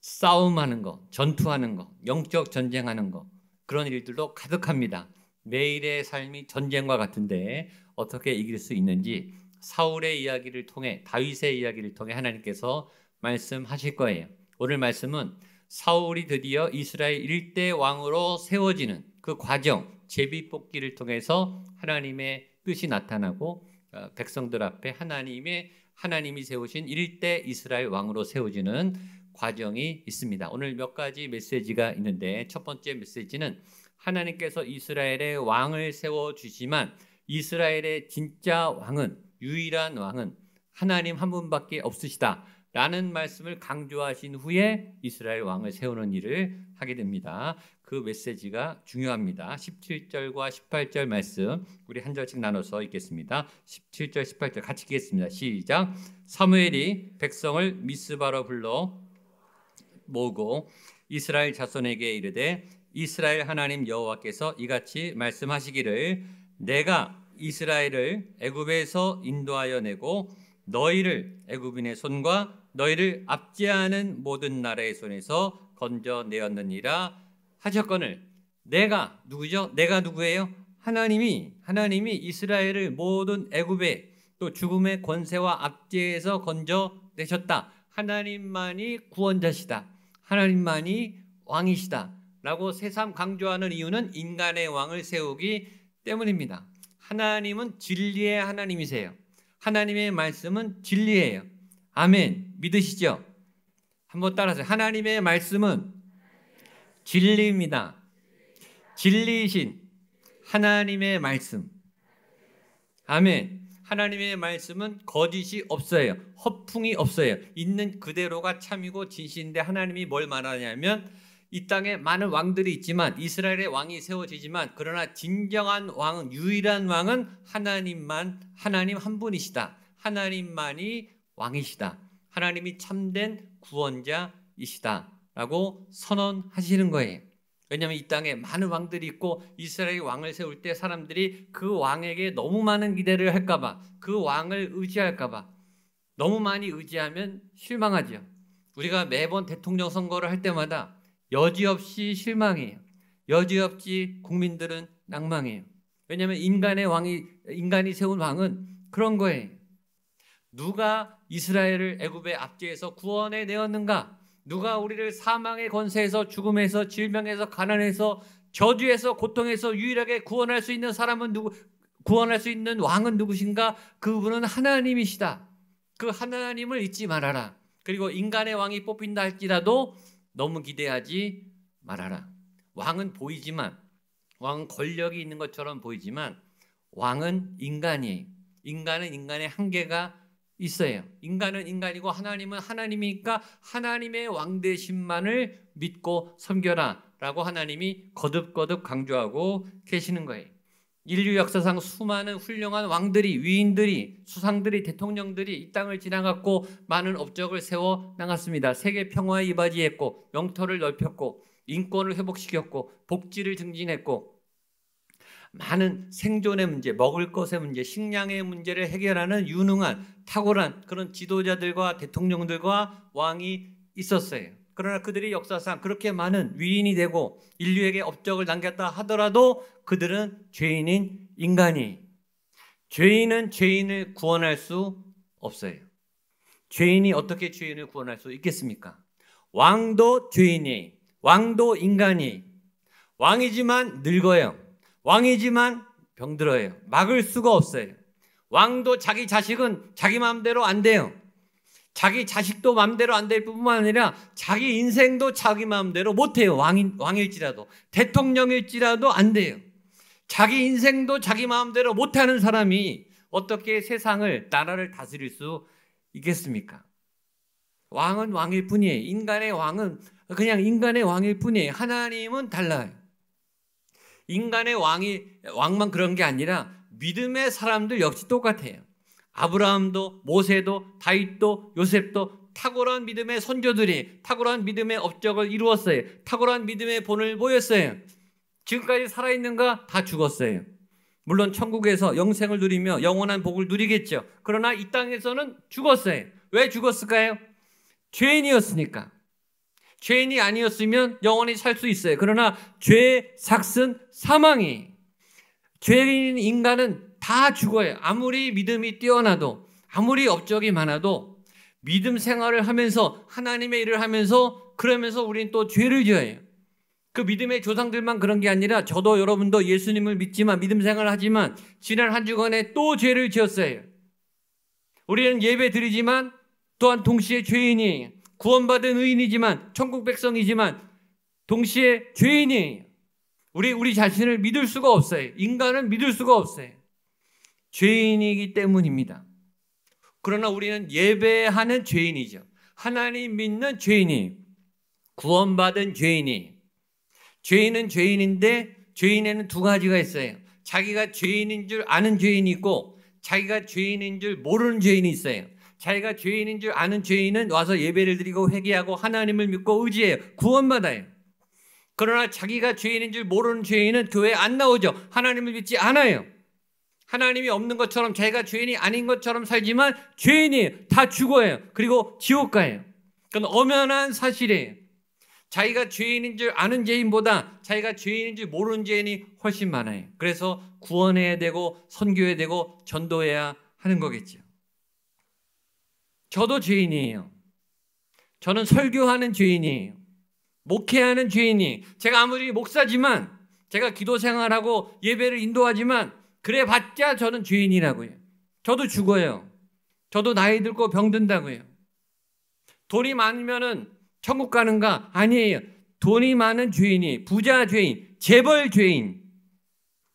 싸움하는 거, 전투하는 거, 영적 전쟁하는 거, 그런 일들도 가득합니다. 매일의 삶이 전쟁과 같은데 어떻게 이길 수 있는지 사울의 이야기를 통해, 다윗의 이야기를 통해 하나님께서 말씀하실 거예요. 오늘 말씀은 사울이 드디어 이스라엘 일대 왕으로 세워지는 그 과정, 제비뽑기를 통해서 하나님의 뜻이 나타나고 백성들 앞에 하나님이 세우신 일대 이스라엘 왕으로 세워지는 과정이 있습니다. 오늘 몇 가지 메시지가 있는데, 첫 번째 메시지는 하나님께서 이스라엘의 왕을 세워주시지만 이스라엘의 진짜 왕은, 유일한 왕은 하나님 한 분밖에 없으시다 라는 말씀을 강조하신 후에 이스라엘 왕을 세우는 일을 하게 됩니다. 그 메시지가 중요합니다. 17절과 18절 말씀 우리 한 절씩 나눠서 읽겠습니다. 17절 18절 같이 읽겠습니다. 시작. 사무엘이 백성을 미스바로 불러 모으고 이스라엘 자손에게 이르되 이스라엘 하나님 여호와께서 이같이 말씀하시기를 내가 이스라엘을 애굽에서 인도하여 내고 너희를 애굽인의 손과 너희를 압제하는 모든 나라의 손에서 건져내었느니라 하셨거늘. 내가 누구죠? 내가 누구예요? 하나님이 이스라엘을 모든 애굽의 또 죽음의 권세와 압제에서 건져내셨다. 하나님만이 구원자시다. 하나님만이 왕이시다 라고 새삼 강조하는 이유는 인간의 왕을 세우기 때문입니다. 하나님은 진리의 하나님이세요. 하나님의 말씀은 진리예요. 아멘. 믿으시죠? 한번 따라하세요. 하나님의 말씀은 진리입니다. 진리이신 하나님의 말씀. 아멘. 하나님의 말씀은 거짓이 없어요. 허풍이 없어요. 있는 그대로가 참이고 진실인데 하나님이 뭘 말하냐면 이 땅에 많은 왕들이 있지만 이스라엘의 왕이 세워지지만 그러나 진정한 왕은, 유일한 왕은 하나님 한 분이시다. 하나님만이 왕이시다. 하나님이 참된 구원자이시다 라고 선언하시는 거예요. 왜냐하면 이 땅에 많은 왕들이 있고 이스라엘 왕을 세울 때 사람들이 그 왕에게 너무 많은 기대를 할까 봐, 그 왕을 의지할까 봐, 너무 많이 의지하면 실망하죠. 우리가 매번 대통령 선거를 할 때마다 여지없이 실망해요. 여지없이 국민들은 낭망해요. 왜냐하면 인간이 세운 왕은 그런 거예요. 누가 이스라엘을 애굽의 압제에서 구원해 내었는가? 누가 우리를 사망의 권세에서, 죽음에서, 질병에서, 가난에서, 저주에서, 고통에서 유일하게 구원할 수 있는 사람은 구원할 수 있는 왕은 누구신가? 그분은 하나님이시다. 그 하나님을 잊지 말아라. 그리고 인간의 왕이 뽑힌다 할지라도 너무 기대하지 말아라. 왕은 보이지만, 왕은 권력이 있는 것처럼 보이지만 왕은 인간이에요. 인간은 인간의 한계가 있어요. 인간은 인간이고 하나님은 하나님이니까 하나님의 왕되심만을 믿고 섬겨라 라고 하나님이 거듭거듭 강조하고 계시는 거예요. 인류 역사상 수많은 훌륭한 왕들이, 위인들이, 수상들이, 대통령들이 이 땅을 지나갔고 많은 업적을 세워 나갔습니다. 세계 평화에 이바지했고 영토를 넓혔고 인권을 회복시켰고 복지를 증진했고 많은 생존의 문제, 먹을 것의 문제, 식량의 문제를 해결하는 유능한 탁월한 그런 지도자들과 대통령들과 왕이 있었어요. 그러나 그들이 역사상 그렇게 많은 위인이 되고 인류에게 업적을 남겼다 하더라도 그들은 죄인인 인간이, 죄인은 죄인을 구원할 수 없어요. 죄인이 어떻게 죄인을 구원할 수 있겠습니까? 왕도 죄인이, 왕도 인간이, 왕이지만 늙어요. 왕이지만 병들어요. 막을 수가 없어요. 왕도 자기 자식은 자기 마음대로 안 돼요. 자기 자식도 마음대로 안 될 뿐만 아니라 자기 인생도 자기 마음대로 못해요. 왕일지라도, 대통령일지라도 안 돼요. 자기 인생도 자기 마음대로 못하는 사람이 어떻게 세상을, 나라를 다스릴 수 있겠습니까? 왕은 왕일 뿐이에요. 인간의 왕은 그냥 인간의 왕일 뿐이에요. 하나님은 달라요. 인간의 왕만 그런 게 아니라 믿음의 사람들 역시 똑같아요. 아브라함도 모세도 다윗도 요셉도 탁월한 믿음의 선조들이 탁월한 믿음의 업적을 이루었어요. 탁월한 믿음의 본을 보였어요. 지금까지 살아있는가? 다 죽었어요. 물론 천국에서 영생을 누리며 영원한 복을 누리겠죠. 그러나 이 땅에서는 죽었어요. 왜 죽었을까요? 죄인이었으니까. 죄인이 아니었으면 영원히 살 수 있어요. 그러나 죄의 삭은 사망이. 죄인 인간은 다 죽어요. 아무리 믿음이 뛰어나도 아무리 업적이 많아도 믿음 생활을 하면서 하나님의 일을 하면서 그러면서 우리는 또 죄를 지어요. 그 믿음의 조상들만 그런 게 아니라 저도 여러분도 예수님을 믿지만 믿음 생활을 하지만 지난 한 주간에 또 죄를 지었어요. 우리는 예배 드리지만 또한 동시에 죄인이에요. 구원받은 의인이지만 천국 백성이지만 동시에 죄인이에요. 우리 자신을 믿을 수가 없어요. 인간은 믿을 수가 없어요. 죄인이기 때문입니다. 그러나 우리는 예배하는 죄인이죠. 하나님 믿는 죄인이에요. 구원받은 죄인이에요. 죄인은 죄인인데 죄인에는 두 가지가 있어요. 자기가 죄인인 줄 아는 죄인이 있고 자기가 죄인인 줄 모르는 죄인이 있어요. 자기가 죄인인 줄 아는 죄인은 와서 예배를 드리고 회개하고 하나님을 믿고 의지해요. 구원받아요. 그러나 자기가 죄인인 줄 모르는 죄인은 교회에 안 나오죠. 하나님을 믿지 않아요. 하나님이 없는 것처럼 자기가 죄인이 아닌 것처럼 살지만 죄인이에요. 다 죽어요. 그리고 지옥 가요. 그건 엄연한 사실이에요. 자기가 죄인인 줄 아는 죄인보다 자기가 죄인인 줄 모르는 죄인이 훨씬 많아요. 그래서 구원해야 되고 선교해야 되고 전도해야 하는 거겠죠. 저도 죄인이에요. 저는 설교하는 죄인이에요. 목회하는 죄인이에요. 제가 아무리 목사지만 제가 기도 생활하고 예배를 인도하지만 그래 봤자 저는 죄인이라고요. 저도 죽어요. 저도 나이 들고 병든다고요. 돈이 많으면은 천국 가는가? 아니에요. 돈이 많은 죄인이 부자 죄인, 재벌 죄인,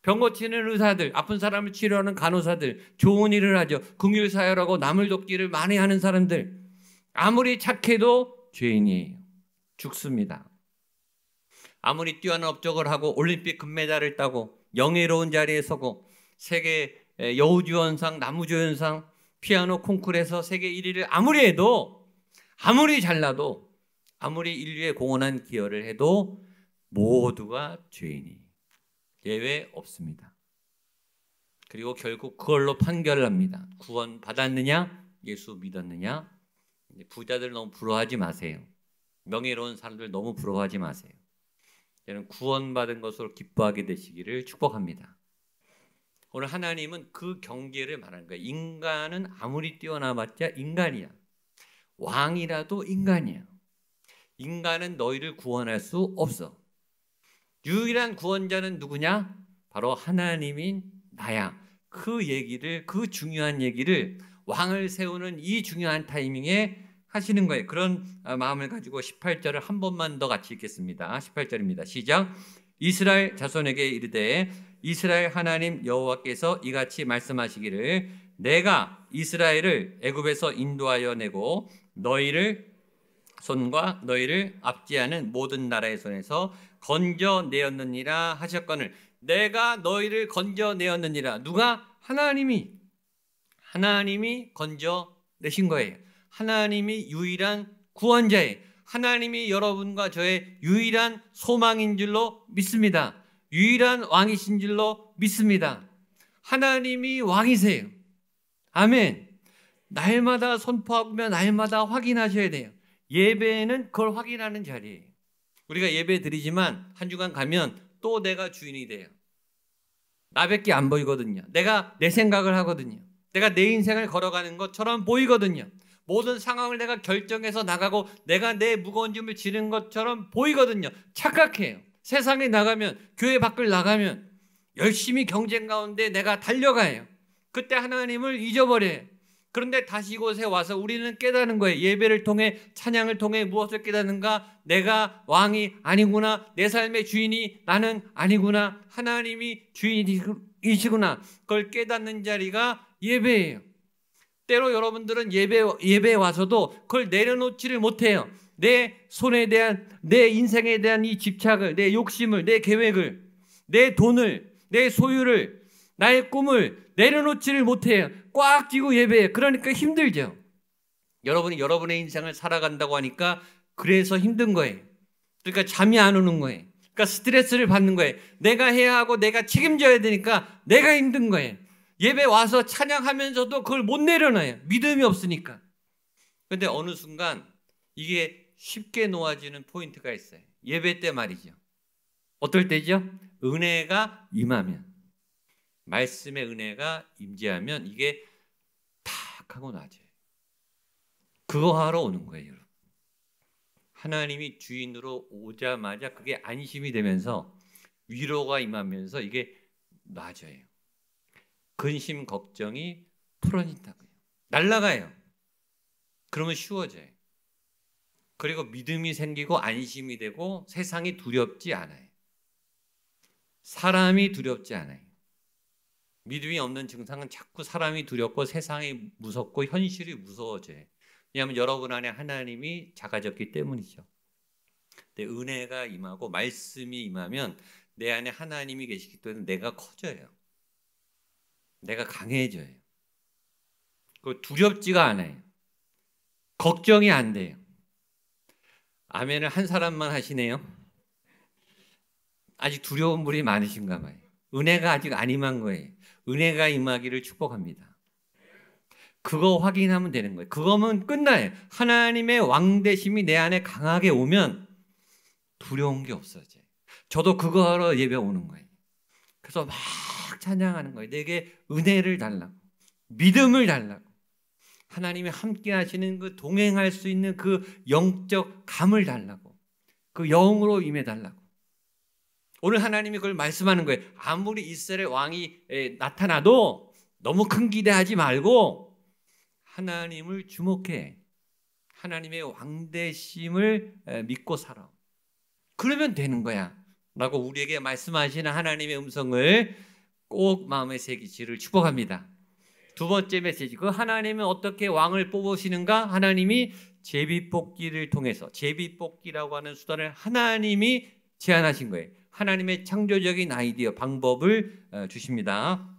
병 고치는 의사들, 아픈 사람을 치료하는 간호사들, 좋은 일을 하죠. 긍휼사역하고 남을 돕기를 많이 하는 사람들 아무리 착해도 죄인이에요. 죽습니다. 아무리 뛰어난 업적을 하고 올림픽 금메달을 따고 영예로운 자리에 서고 세계 여우주연상, 나무주연상, 피아노 콩쿠르에서 세계 1위를 아무리 해도 아무리 잘나도 아무리 인류에 공헌한 기여를 해도 모두가 죄인이 예외 없습니다. 그리고 결국 그걸로 판결을 합니다. 구원 받았느냐? 예수 믿었느냐? 부자들 너무 부러워하지 마세요. 명예로운 사람들 너무 부러워하지 마세요. 저는 구원받은 것으로 기뻐하게 되시기를 축복합니다. 오늘 하나님은 그 경계를 말하는 거예요. 인간은 아무리 뛰어나봤자 인간이야. 왕이라도 인간이야. 인간은 너희를 구원할 수 없어. 유일한 구원자는 누구냐? 바로 하나님인 나야. 그 얘기를, 그 중요한 얘기를 왕을 세우는 이 중요한 타이밍에 하시는 거예요. 그런 마음을 가지고 18절을 한 번만 더 같이 읽겠습니다. 18절입니다. 시작. 이스라엘 자손에게 이르되 이스라엘 하나님 여호와께서 이같이 말씀하시기를 내가 이스라엘을 애굽에서 인도하여 내고 너희를 손과 너희를 압제하는 모든 나라의 손에서 건져내었느니라 하셨거늘. 내가 너희를 건져내었느니라. 누가? 하나님이 건져내신 거예요. 하나님이 유일한 구원자예요. 하나님이 여러분과 저의 유일한 소망인 줄로 믿습니다. 유일한 왕이신 줄로 믿습니다. 하나님이 왕이세요. 아멘. 날마다 선포하며 날마다 확인하셔야 돼요. 예배는 그걸 확인하는 자리예요. 우리가 예배 드리지만 한 주간 가면 또 내가 주인이 돼요. 나밖에 안 보이거든요. 내가 내 생각을 하거든요. 내가 내 인생을 걸어가는 것처럼 보이거든요. 모든 상황을 내가 결정해서 나가고 내가 내 무거운 짐을 지는 것처럼 보이거든요. 착각해요. 세상에 나가면, 교회 밖을 나가면 열심히 경쟁 가운데 내가 달려가요. 그때 하나님을 잊어버려요. 그런데 다시 이곳에 와서 우리는 깨닫는 거예요. 예배를 통해, 찬양을 통해 무엇을 깨닫는가? 내가 왕이 아니구나. 내 삶의 주인이 나는 아니구나. 하나님이 주인이시구나. 그걸 깨닫는 자리가 예배예요. 때로 여러분들은 예배에 와서도 그걸 내려놓지를 못해요. 내 손에 대한, 내 인생에 대한 이 집착을, 내 욕심을, 내 계획을, 내 돈을, 내 소유를, 나의 꿈을 내려놓지를 못해요. 꽉 쥐고 예배해요. 그러니까 힘들죠. 여러분이 여러분의 인생을 살아간다고 하니까 그래서 힘든 거예요. 그러니까 잠이 안 오는 거예요. 그러니까 스트레스를 받는 거예요. 내가 해야 하고 내가 책임져야 되니까 내가 힘든 거예요. 예배 와서 찬양하면서도 그걸 못 내려놔요. 믿음이 없으니까. 그런데 어느 순간 이게 쉽게 놓아지는 포인트가 있어요. 예배 때 말이죠. 어떨 때죠? 은혜가 임하면, 말씀의 은혜가 임재하면 이게 탁 하고 나아져요. 그거 하러 오는 거예요, 여러분. 하나님이 주인으로 오자마자 그게 안심이 되면서 위로가 임하면서 이게 나아져요. 근심 걱정이 풀어진다고요. 날아가요. 그러면 쉬워져요. 그리고 믿음이 생기고 안심이 되고 세상이 두렵지 않아요. 사람이 두렵지 않아요. 믿음이 없는 증상은 자꾸 사람이 두렵고 세상이 무섭고 현실이 무서워져요. 왜냐하면 여러분 안에 하나님이 작아졌기 때문이죠. 근데 은혜가 임하고 말씀이 임하면 내 안에 하나님이 계시기 때문에 내가 커져요. 내가 강해져요. 그 두렵지가 않아요. 걱정이 안 돼요. 아멘을 한 사람만 하시네요. 아직 두려운 분이 많으신가 봐요. 은혜가 아직 안 임한 거예요. 은혜가 임하기를 축복합니다. 그거 확인하면 되는 거예요. 그거면 끝나요. 하나님의 왕되심이 내 안에 강하게 오면 두려운 게 없어져요. 저도 그거 하러 예배 오는 거예요. 그래서 막 찬양하는 거예요. 내게 은혜를 달라고, 믿음을 달라고, 하나님이 함께 하시는 그 동행할 수 있는 그 영적 감을 달라고, 그 영으로 임해 달라고. 오늘 하나님이 그걸 말씀하는 거예요. 아무리 이스라엘 왕이 나타나도 너무 큰 기대하지 말고 하나님을 주목해. 하나님의 왕되심을 믿고 살아. 그러면 되는 거야 라고 우리에게 말씀하시는 하나님의 음성을 꼭 마음에 새기시를 축복합니다. 두 번째 메시지, 그 하나님은 어떻게 왕을 뽑으시는가? 하나님이 제비뽑기를 통해서, 제비뽑기라고 하는 수단을 하나님이 제안하신 거예요. 하나님의 창조적인 아이디어, 방법을 주십니다.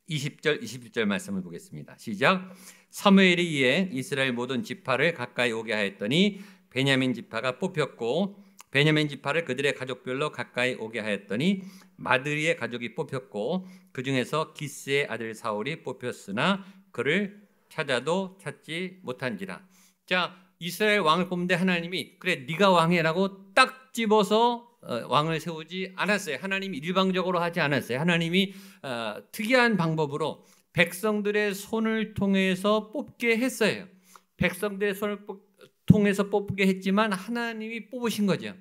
20절, 21절 말씀을 보겠습니다. 시작. 사무엘이 이에 이스라엘 모든 지파를 가까이 오게 하였더니 베냐민 지파가 뽑혔고, 베냐민 지파를 그들의 가족별로 가까이 오게 하였더니 마드리의 가족이 뽑혔고, 그 중에서 기스의 아들 사울이 뽑혔으나 그를 찾아도 찾지 못한지라. 자, 이스라엘 왕을 뽑는데 하나님이 그래 네가 왕해라고 딱 집어서 왕을 세우지 않았어요. 하나님이 일방적으로 하지 않았어요. 하나님이 특이한 방법으로 백성들의 손을 통해서 뽑게 했어요. 백성들의 손을 통해서 뽑게 했지만 하나님이 뽑으신 거죠.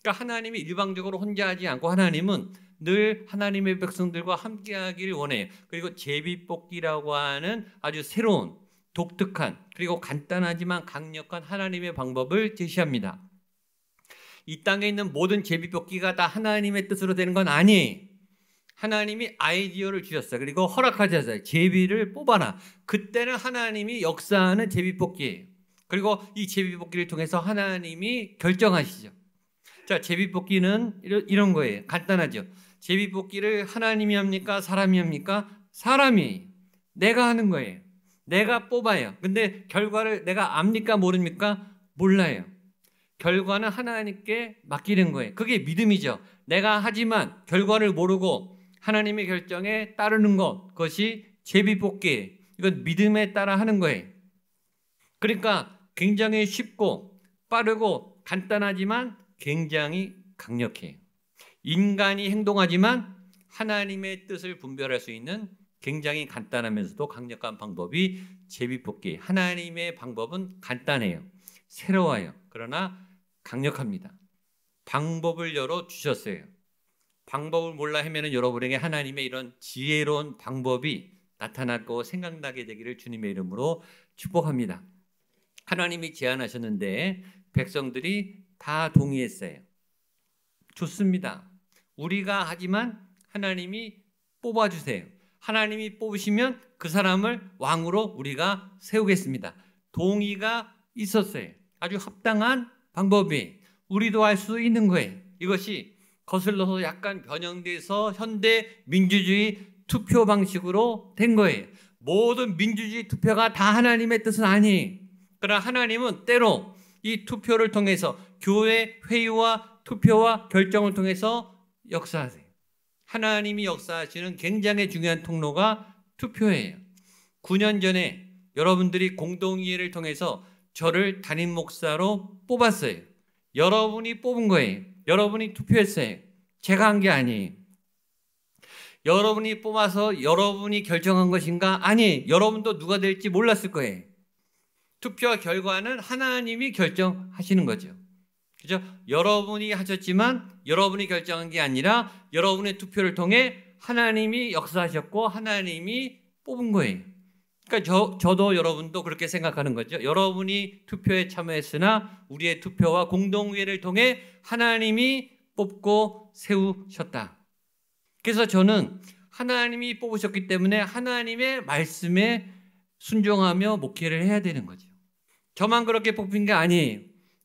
그러니까 하나님이 일방적으로 혼자 하지 않고 하나님은 늘 하나님의 백성들과 함께 하기를 원해요. 그리고 제비뽑기라고 하는 아주 새로운, 독특한, 그리고 간단하지만 강력한 하나님의 방법을 제시합니다. 이 땅에 있는 모든 제비뽑기가 다 하나님의 뜻으로 되는 건 아니에요. 하나님이 아이디어를 주셨어요. 그리고 허락하셨어요. 제비를 뽑아라. 그때는 하나님이 역사하는 제비뽑기예요. 그리고 이 제비뽑기를 통해서 하나님이 결정하시죠. 자, 제비뽑기는 이런 거예요. 간단하죠. 제비뽑기를 하나님이 합니까? 사람이 합니까? 사람이. 내가 하는 거예요. 내가 뽑아요. 근데 결과를 내가 압니까? 모릅니까? 몰라요. 결과는 하나님께 맡기는 거예요. 그게 믿음이죠. 내가 하지만 결과를 모르고 하나님의 결정에 따르는 것, 그것이 제비뽑기. 이건 믿음에 따라 하는 거예요. 그러니까 굉장히 쉽고 빠르고 간단하지만 굉장히 강력해요. 인간이 행동하지만 하나님의 뜻을 분별할 수 있는 굉장히 간단하면서도 강력한 방법이 제비뽑기. 하나님의 방법은 간단해요. 새로워요. 그러나 강력합니다. 방법을 열어주셨어요. 방법을 몰라 하면은 여러분에게 하나님의 이런 지혜로운 방법이 나타나고 생각나게 되기를 주님의 이름으로 축복합니다. 하나님이 제안하셨는데 백성들이 다 동의했어요. 좋습니다. 우리가 하지만 하나님이 뽑아주세요. 하나님이 뽑으시면 그 사람을 왕으로 우리가 세우겠습니다. 동의가 있었어요. 아주 합당한 방법이 우리도 할 수 있는 거예요. 이것이 거슬러서 약간 변형돼서 현대 민주주의 투표 방식으로 된 거예요. 모든 민주주의 투표가 다 하나님의 뜻은 아니에요. 그러나 하나님은 때로 이 투표를 통해서 교회 회의와 투표와 결정을 통해서 역사하세요. 하나님이 역사하시는 굉장히 중요한 통로가 투표예요. 9년 전에 여러분들이 공동의회를 통해서 저를 담임 목사로 뽑았어요. 여러분이 뽑은 거예요. 여러분이 투표했어요. 제가 한 게 아니에요. 여러분이 뽑아서 여러분이 결정한 것인가? 아니, 여러분도 누가 될지 몰랐을 거예요. 투표 결과는 하나님이 결정하시는 거죠. 그죠? 여러분이 하셨지만 여러분이 결정한 게 아니라 여러분의 투표를 통해 하나님이 역사하셨고 하나님이 뽑은 거예요. 그러니까 저도 여러분도 그렇게 생각하는 거죠. 여러분이 투표에 참여했으나 우리의 투표와 공동의회를 통해 하나님이 뽑고 세우셨다. 그래서 저는 하나님이 뽑으셨기 때문에 하나님의 말씀에 순종하며 목회를 해야 되는 거죠. 저만 그렇게 뽑힌 게 아니에요.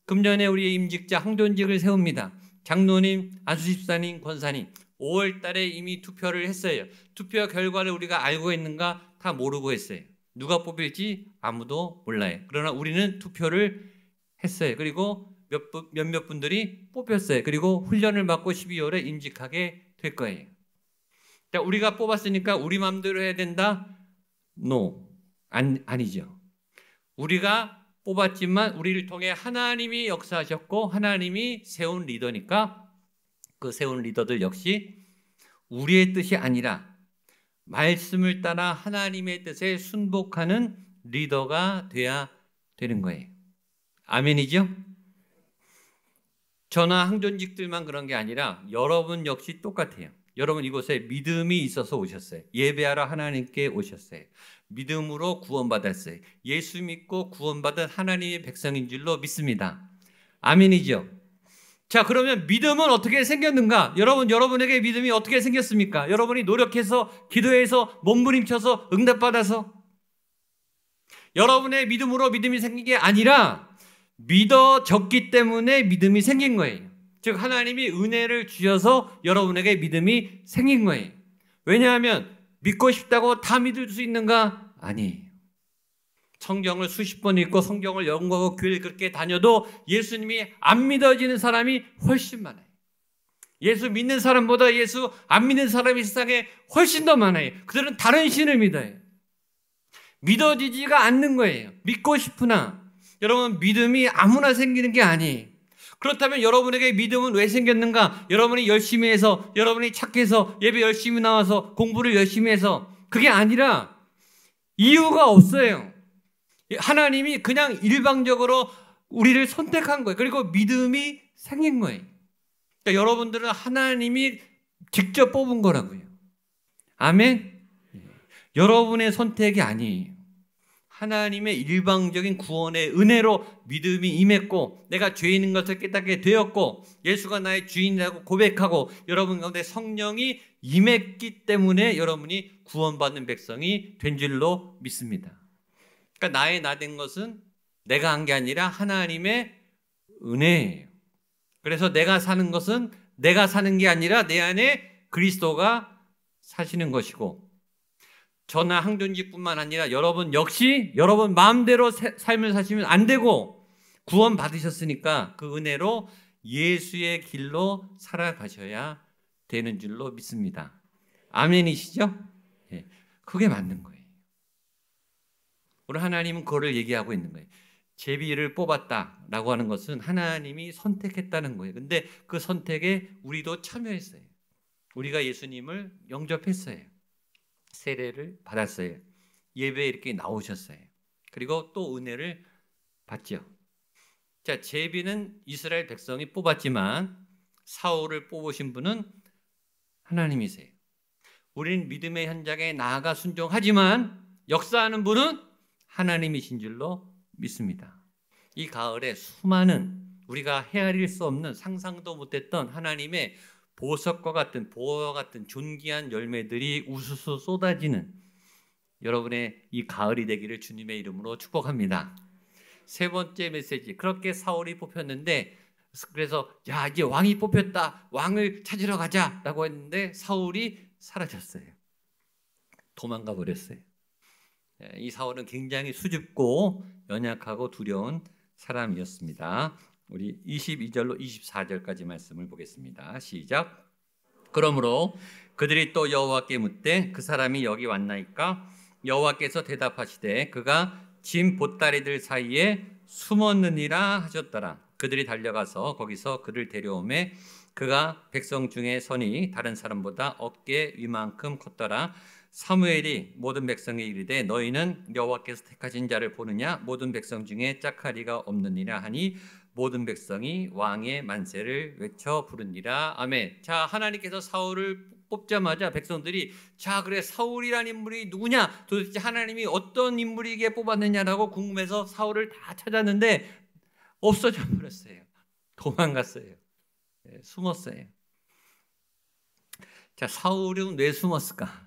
금년에 우리의 임직자 항존직을 세웁니다. 장로님, 안수집사님, 권사님 5월 달에 이미 투표를 했어요. 투표 결과를 우리가 알고 있는가 다 모르고 했어요. 누가 뽑힐지 아무도 몰라요. 그러나 우리는 투표를 했어요. 그리고 몇몇 분들이 뽑혔어요. 그리고 훈련을 받고 12월에 임직하게 될 거예요. 우리가 뽑았으니까 우리 마음대로 해야 된다? No. 아니죠. 우리가 뽑았지만 우리를 통해 하나님이 역사하셨고 하나님이 세운 리더니까 그 세운 리더들 역시 우리의 뜻이 아니라 말씀을 따라 하나님의 뜻에 순복하는 리더가 돼야 되는 거예요. 아멘이죠? 저나 항존직들만 그런 게 아니라 여러분 역시 똑같아요. 여러분 이곳에 믿음이 있어서 오셨어요. 예배하러 하나님께 오셨어요. 믿음으로 구원받았어요. 예수 믿고 구원받은 하나님의 백성인 줄로 믿습니다. 아멘이죠? 자, 그러면 믿음은 어떻게 생겼는가? 여러분에게 믿음이 어떻게 생겼습니까? 여러분이 노력해서 기도해서 몸부림쳐서 응답받아서 여러분의 믿음으로 믿음이 생긴 게 아니라 믿어졌기 때문에 믿음이 생긴 거예요. 즉 하나님이 은혜를 주셔서 여러분에게 믿음이 생긴 거예요. 왜냐하면 믿고 싶다고 다 믿을 수 있는가? 아니에요. 성경을 수십 번 읽고 성경을 연구하고 교회를 그렇게 다녀도 예수님이 안 믿어지는 사람이 훨씬 많아요. 예수 믿는 사람보다 예수 안 믿는 사람이 세상에 훨씬 더 많아요. 그들은 다른 신을 믿어요. 믿어지지가 않는 거예요. 믿고 싶으나 여러분 믿음이 아무나 생기는 게 아니에요. 그렇다면 여러분에게 믿음은 왜 생겼는가? 여러분이 열심히 해서, 여러분이 착해서, 예배 열심히 나와서, 공부를 열심히 해서 그게 아니라 이유가 없어요. 하나님이 그냥 일방적으로 우리를 선택한 거예요. 그리고 믿음이 생긴 거예요. 그러니까 여러분들은 하나님이 직접 뽑은 거라고요. 아멘? 여러분의 선택이 아니에요. 하나님의 일방적인 구원의 은혜로 믿음이 임했고 내가 죄인인 것을 깨닫게 되었고 예수가 나의 주인이라고 고백하고 여러분 가운데 성령이 임했기 때문에 여러분이 구원받는 백성이 된 줄로 믿습니다. 그러니까 나의 나 된 것은 내가 한 게 아니라 하나님의 은혜예요. 그래서 내가 사는 것은 내가 사는 게 아니라 내 안에 그리스도가 사시는 것이고 저나 항존직뿐만 아니라 여러분 역시 여러분 마음대로 삶을 사시면 안 되고 구원 받으셨으니까 그 은혜로 예수의 길로 살아가셔야 되는 줄로 믿습니다. 아멘이시죠? 예, 그게 맞는 거예요. 우리 하나님은 그거를 얘기하고 있는 거예요. 제비를 뽑았다라고 하는 것은 하나님이 선택했다는 거예요. 근데 그 선택에 우리도 참여했어요. 우리가 예수님을 영접했어요. 세례를 받았어요. 예배에 이렇게 나오셨어요. 그리고 또 은혜를 받죠. 자, 제비는 이스라엘 백성이 뽑았지만 사울을 뽑으신 분은 하나님이세요. 우리는 믿음의 현장에 나아가 순종하지만 역사하는 분은 하나님이신 줄로 믿습니다. 이 가을에 수많은 우리가 헤아릴 수 없는 상상도 못했던 하나님의 보석과 같은 보화와 같은 존귀한 열매들이 우수수 쏟아지는 여러분의 이 가을이 되기를 주님의 이름으로 축복합니다. 세 번째 메시지, 그렇게 사울이 뽑혔는데, 그래서 야 이제 왕이 뽑혔다, 왕을 찾으러 가자라고 했는데 사울이 사라졌어요. 도망가 버렸어요. 이 사울은 굉장히 수줍고 연약하고 두려운 사람이었습니다. 우리 22절로 24절까지 말씀을 보겠습니다. 시작. 그러므로 그들이 또 여호와께 묻되 그 사람이 여기 왔나이까? 여호와께서 대답하시되 그가 짐 보따리들 사이에 숨었느니라 하셨더라. 그들이 달려가서 거기서 그를 데려오매 그가 백성 중에 선이 다른 사람보다 어깨 위만큼 컸더라. 사무엘이 모든 백성에 이르되 너희는 여호와께서 택하신 자를 보느냐? 모든 백성 중에 짝하리가 없느니라 하니 모든 백성이 왕의 만세를 외쳐 부르니라. 아멘. 자, 하나님께서 사울을 뽑자마자 백성들이 자 그래 사울이라는 인물이 누구냐? 도대체 하나님이 어떤 인물이기에 뽑았느냐라고 궁금해서 사울을 다 찾았는데 없어져 버렸어요. 도망갔어요. 숨었어요. 자, 사울은 왜 숨었을까?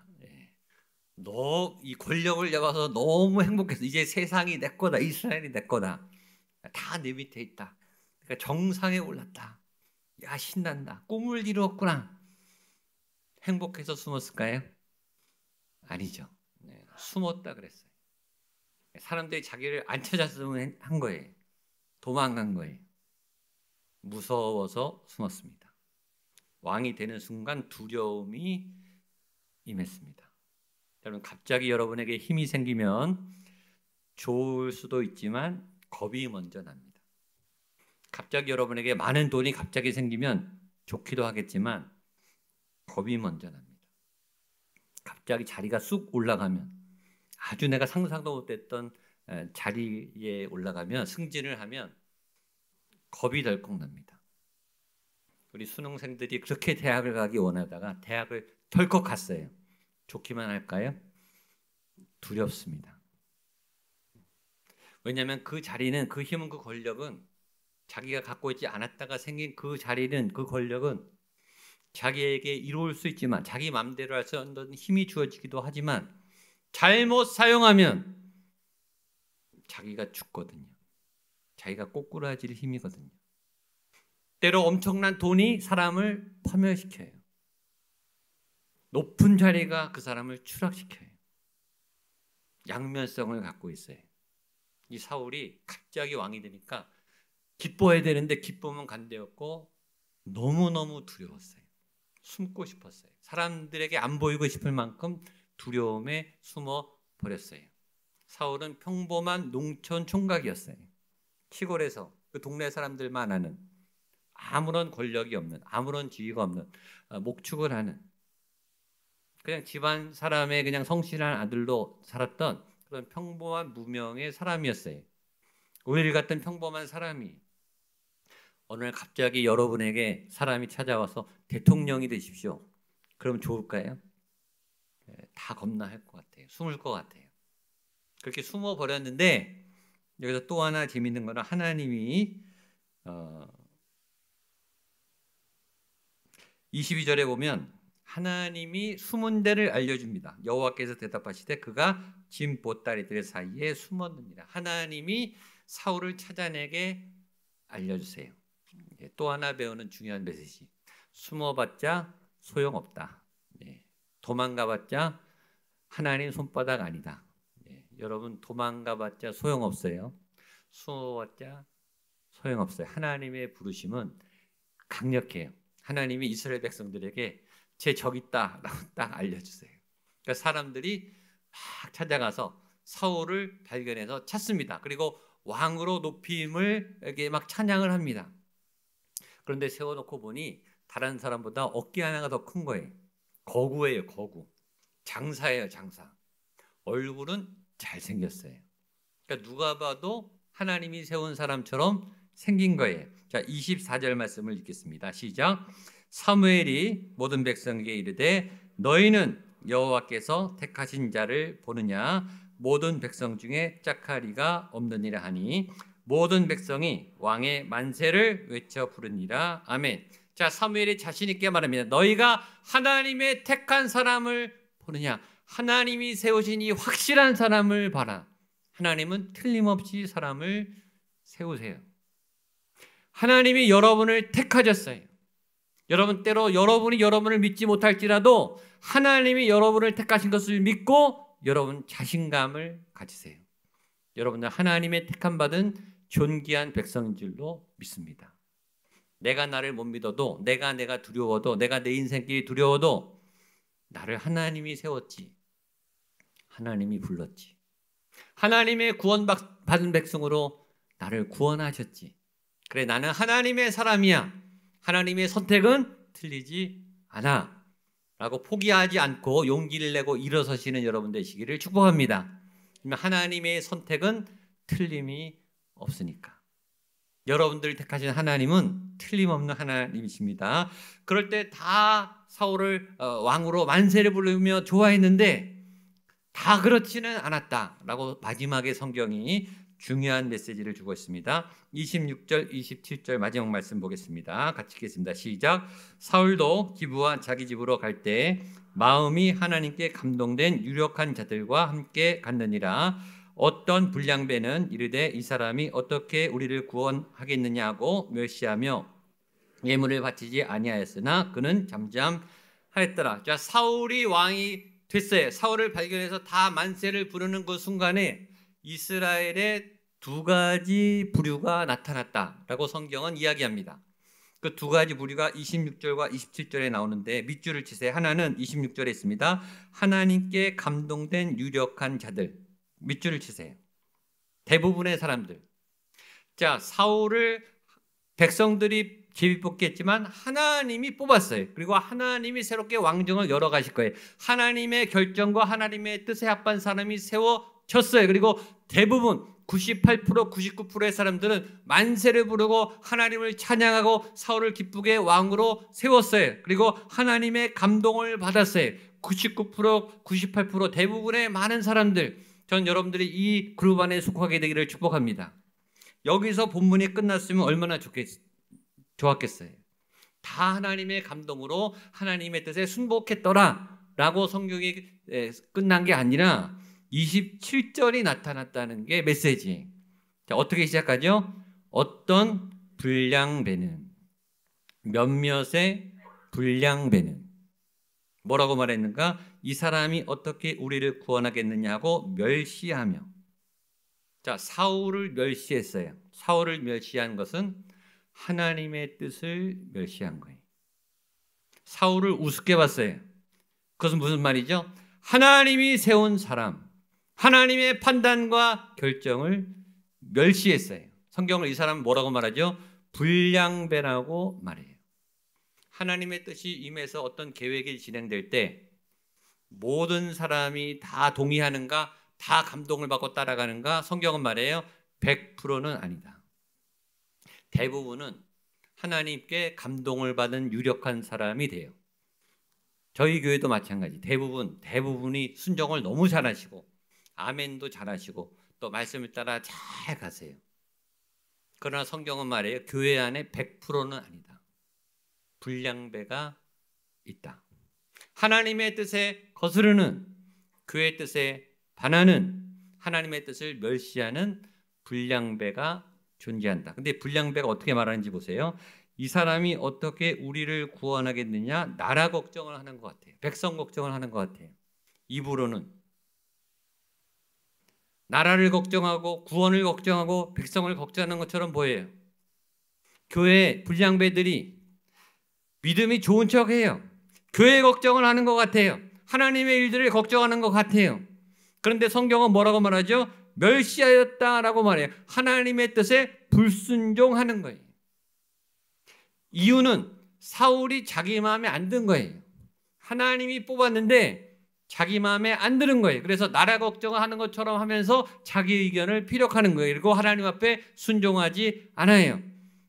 이 권력을 잡아서 너무 행복해서 이제 세상이 내 거다, 이스라엘이 내 거다, 다 내 밑에 있다. 그러니까 정상에 올랐다. 야 신난다. 꿈을 이루었구나. 행복해서 숨었을까요? 아니죠. 숨었다 그랬어요. 사람들이 자기를 안 찾았으면 한 거예요. 도망간 거예요. 무서워서 숨었습니다. 왕이 되는 순간 두려움이 임했습니다. 여러분, 갑자기 여러분에게 힘이 생기면 좋을 수도 있지만 겁이 먼저 납니다. 갑자기 여러분에게 많은 돈이 갑자기 생기면 좋기도 하겠지만 겁이 먼저 납니다. 갑자기 자리가 쑥 올라가면, 아주 내가 상상도 못했던 자리에 올라가면, 승진을 하면 겁이 덜컥 납니다. 우리 수능생들이 그렇게 대학을 가기 원하다가 대학을 덜컥 갔어요. 좋기만 할까요? 두렵습니다. 왜냐하면 그 자리는, 그 힘은, 그 권력은 자기가 갖고 있지 않았다가 생긴 그 자리는, 그 권력은 자기에게 이루어질 수 있지만, 자기 마음대로 할 수 없는 힘이 주어지기도 하지만 잘못 사용하면 자기가 죽거든요. 자기가 꼬꾸라질 힘이거든요. 때로 엄청난 돈이 사람을 파멸시켜요. 높은 자리가 그 사람을 추락시켜요. 양면성을 갖고 있어요. 이 사울이 갑자기 왕이 되니까 기뻐해야 되는데 기쁨은 간데없고 너무너무 두려웠어요. 숨고 싶었어요. 사람들에게 안 보이고 싶을 만큼 두려움에 숨어 버렸어요. 사울은 평범한 농촌 총각이었어요. 시골에서 그 동네 사람들만 아는, 아무런 권력이 없는, 아무런 지위가 없는, 목축을 하는 그냥 집안 사람의 그냥 성실한 아들로 살았던 그런 평범한 무명의 사람이었어요. 오일 같은 평범한 사람이 어느 날 갑자기 여러분에게 사람이 찾아와서 대통령이 되십시오. 그럼 좋을까요? 다 겁나할 것 같아요. 숨을 것 같아요. 그렇게 숨어 버렸는데, 여기서 또 하나 재밌는 거는 하나님이 22절에 보면 하나님이 숨은 데를 알려줍니다. 여호와께서 대답하시되 그가 짐 보따리들 사이에 숨었느니라. 하나님이 사울을 찾아내게 알려주세요. 또 하나 배우는 중요한 메시지. 숨어봤자 소용없다. 도망가봤자 하나님 손바닥 아니다. 여러분, 도망가봤자 소용없어요. 숨어봤자 소용없어요. 하나님의 부르심은 강력해요. 하나님이 이스라엘 백성들에게 제 적 있다라고 딱 알려주세요. 그러니까 사람들이 막 찾아가서 사울을 발견해서 찾습니다. 그리고 왕으로 높임을 이렇게 막 찬양을 합니다. 그런데 세워놓고 보니 다른 사람보다 어깨 하나가 더 큰 거예요. 거구예요, 거구. 장사예요, 장사. 얼굴은 잘생겼어요. 그러니까 누가 봐도 하나님이 세운 사람처럼 생긴 거예요. 자, 24절 말씀을 읽겠습니다. 시작. 사무엘이 모든 백성에게 이르되 너희는 여호와께서 택하신 자를 보느냐? 모든 백성 중에 짝하리가 없느니라 하니 모든 백성이 왕의 만세를 외쳐 부르니라. 아멘. 자, 사무엘이 자신 있게 말합니다. 너희가 하나님의 택한 사람을 보느냐? 하나님이 세우신 이 확실한 사람을 봐라. 하나님은 틀림없이 사람을 세우세요. 하나님이 여러분을 택하셨어요. 여러분, 때로 여러분이 여러분을 믿지 못할지라도 하나님이 여러분을 택하신 것을 믿고 여러분 자신감을 가지세요. 여러분은 하나님의 택함받은 존귀한 백성인 줄로 믿습니다. 내가 나를 못 믿어도, 내가 두려워도, 내가 내 인생길이 두려워도 나를 하나님이 세웠지, 하나님이 불렀지, 하나님의 구원받은 백성으로 나를 구원하셨지. 그래, 나는 하나님의 사람이야. 하나님의 선택은 틀리지 않아 라고 포기하지 않고 용기를 내고 일어서시는 여러분 되시기를 축복합니다. 하나님의 선택은 틀림이 없으니까. 여러분들 택하신 하나님은 틀림없는 하나님이십니다. 그럴 때 다 사울을 왕으로 만세를 부르며 좋아했는데 다 그렇지는 않았다라고 마지막에 성경이 중요한 메시지를 주고 있습니다. 26절, 27절 마지막 말씀 보겠습니다. 같이 읽겠습니다. 시작. 사울도 기브와 자기 집으로 갈 때 마음이 하나님께 감동된 유력한 자들과 함께 갔느니라. 어떤 불량배는 이르되 이 사람이 어떻게 우리를 구원하겠느냐고 멸시하며 예물을 바치지 아니하였으나 그는 잠잠하였더라. 자, 사울이 왕이 됐어요. 사울을 발견해서 다 만세를 부르는 그 순간에 이스라엘의 두 가지 부류가 나타났다라고 성경은 이야기합니다. 그 두 가지 부류가 26절과 27절에 나오는데 밑줄을 치세요. 하나는 26절에 있습니다. 하나님께 감동된 유력한 자들. 밑줄을 치세요. 대부분의 사람들. 자, 사울을 백성들이 제비 뽑기 했지만 하나님이 뽑았어요. 그리고 하나님이 새롭게 왕정을 열어가실 거예요. 하나님의 결정과 하나님의 뜻에 합한 사람이 세워졌어요. 그리고 대부분 98%, 99%의 사람들은 만세를 부르고 하나님을 찬양하고 사울을 기쁘게 왕으로 세웠어요. 그리고 하나님의 감동을 받았어요. 99%, 98% 대부분의 많은 사람들, 전 여러분들이 이 그룹 안에 속하게 되기를 축복합니다. 여기서 본문이 끝났으면 얼마나 좋았겠어요. 다 하나님의 감동으로 하나님의 뜻에 순복했더라 라고 성경이 끝난 게 아니라 27절이 나타났다는 게 메시지. 자, 어떻게 시작하죠? 어떤 불량배는, 몇몇의 불량배는 뭐라고 말했는가? 이 사람이 어떻게 우리를 구원하겠느냐고 멸시하며. 자, 사울을 멸시했어요. 사울을 멸시한 것은 하나님의 뜻을 멸시한 거예요. 사울을 우습게 봤어요. 그것은 무슨 말이죠? 하나님이 세운 사람, 하나님의 판단과 결정을 멸시했어요. 성경을 이 사람은 뭐라고 말하죠? 불량배라고 말해요. 하나님의 뜻이 임해서 어떤 계획이 진행될 때 모든 사람이 다 동의하는가, 다 감동을 받고 따라가는가? 성경은 말해요. 100%는 아니다. 대부분은 하나님께 감동을 받은 유력한 사람이 돼요. 저희 교회도 마찬가지. 대부분이 순종을 너무 잘하시고 아멘도 잘하시고 또 말씀을 따라 잘 가세요. 그러나 성경은 말해요. 교회 안에 100%는 아니다. 불량배가 있다. 하나님의 뜻에 거스르는, 교회의 뜻에 반하는, 하나님의 뜻을 멸시하는 불량배가 존재한다. 근데 불량배가 어떻게 말하는지 보세요. 이 사람이 어떻게 우리를 구원하겠느냐? 나라 걱정을 하는 것 같아요. 백성 걱정을 하는 것 같아요. 입으로는 나라를 걱정하고 구원을 걱정하고 백성을 걱정하는 것처럼 보여요. 교회 불량배들이 믿음이 좋은 척해요. 교회 걱정을 하는 것 같아요. 하나님의 일들을 걱정하는 것 같아요. 그런데 성경은 뭐라고 말하죠? 멸시하였다라고 말해요. 하나님의 뜻에 불순종하는 거예요. 이유는 사울이 자기 마음에 안 든 거예요. 하나님이 뽑았는데 자기 마음에 안 드는 거예요. 그래서 나라 걱정을 하는 것처럼 하면서 자기 의견을 피력하는 거예요. 그리고 하나님 앞에 순종하지 않아요.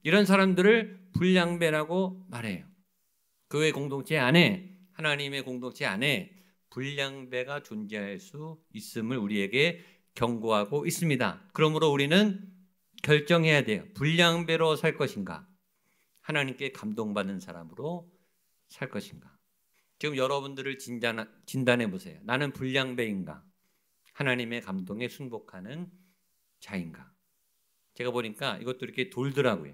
이런 사람들을 불량배라고 말해요. 교회 공동체 안에, 하나님의 공동체 안에 불량배가 존재할 수 있음을 우리에게 경고하고 있습니다. 그러므로 우리는 결정해야 돼요. 불량배로 살 것인가? 하나님께 감동받는 사람으로 살 것인가? 지금 여러분들을 진단해 보세요. 나는 불량배인가? 하나님의 감동에 순복하는 자인가? 제가 보니까 이것도 이렇게 돌더라고요.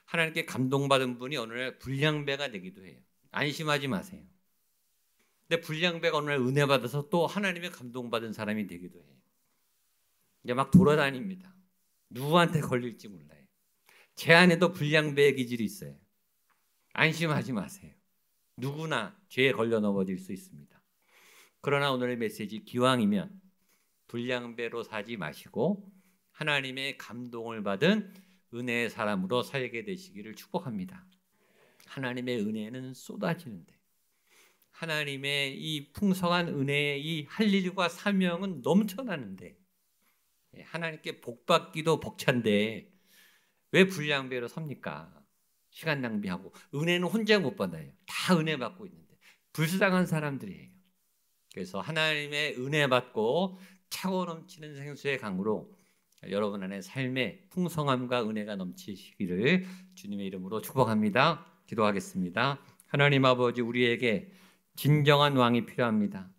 하나님께 감동받은 분이 어느 날 불량배가 되기도 해요. 안심하지 마세요. 근데 불량배가 어느 날 은혜 받아서 또 하나님의 감동받은 사람이 되기도 해요. 이제 막 돌아다닙니다. 누구한테 걸릴지 몰라요. 제 안에도 불량배의 기질이 있어요. 안심하지 마세요. 누구나 죄에 걸려 넘어질 수 있습니다. 그러나 오늘의 메시지, 기왕이면 불량배로 살지 마시고 하나님의 감동을 받은 은혜의 사람으로 살게 되시기를 축복합니다. 하나님의 은혜는 쏟아지는데, 하나님의 이 풍성한 은혜의 이 할 일과 사명은 넘쳐나는데, 하나님께 복받기도 벅찬데 왜 불량배로 삽니까? 시간 낭비하고. 은혜는 혼자 못 받아요. 다 은혜 받고 있는데 불쌍한 사람들이에요. 그래서 하나님의 은혜 받고 차고 넘치는 생수의 강으로 여러분 안에 삶의 풍성함과 은혜가 넘치시기를 주님의 이름으로 축복합니다. 기도하겠습니다. 하나님 아버지, 우리에게 진정한 왕이 필요합니다.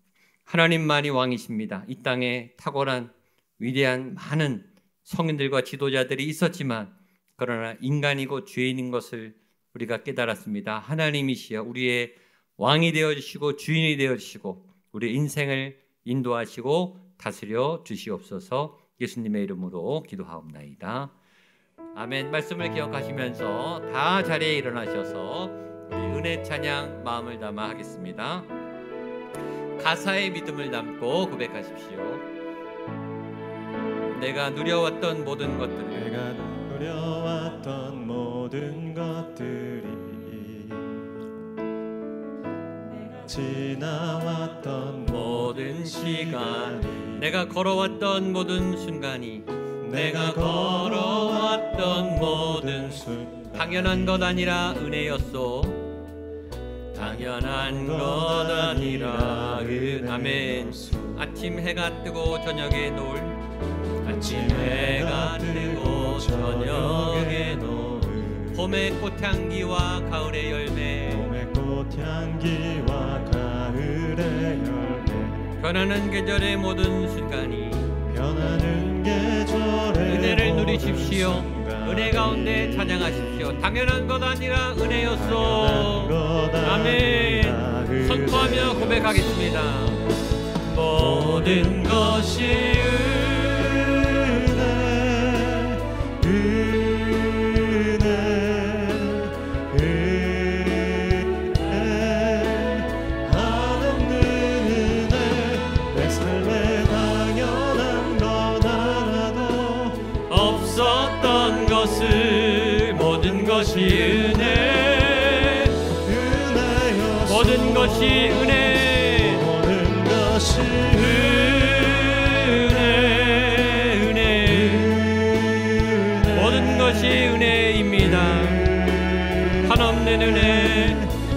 하나님만이 왕이십니다. 이 땅에 탁월한 위대한 많은 성인들과 지도자들이 있었지만 그러나 인간이고 죄인인 것을 우리가 깨달았습니다. 하나님이시여 우리의 왕이 되어주시고 주인이 되어주시고 우리 인생을 인도하시고 다스려 주시옵소서. 예수님의 이름으로 기도하옵나이다. 아멘. 말씀을 기억하시면서 다 자리에 일어나셔서 우리 은혜 찬양 마음을 담아 하겠습니다. 가사의 믿음을 담고 고백하십시오. 내가 누려왔던 모든 것들을, 내가 누려왔던 모든 것들이, 내가 지나왔던 모든 시간이, 내가 걸어왔던 모든 순간이, 내가 걸어왔던 모든 순간, 당연한 것 아니라 은혜였소. 당연한 것 아니라 아멘. 아침 해가 뜨고 저녁에 노을, 아침 해가 뜨고 저녁에 노을, 봄의 꽃향기와 가을의 열매, 봄의 꽃향기와 가을의 열매, 변하는 계절의 모든 순간이, 변하는 계절의 은혜를 모든 누리십시오. 순간이, 은혜 가운데 찬양하십시오. 당연한 것 아니라 은혜였소. 당연한 것 아멘. 아니라 선포하며 고백하겠습니다. 모든 것이 모든 것이 은혜, 모든 것이 은혜, 모든 것이 은혜입니다. 한없는 은혜,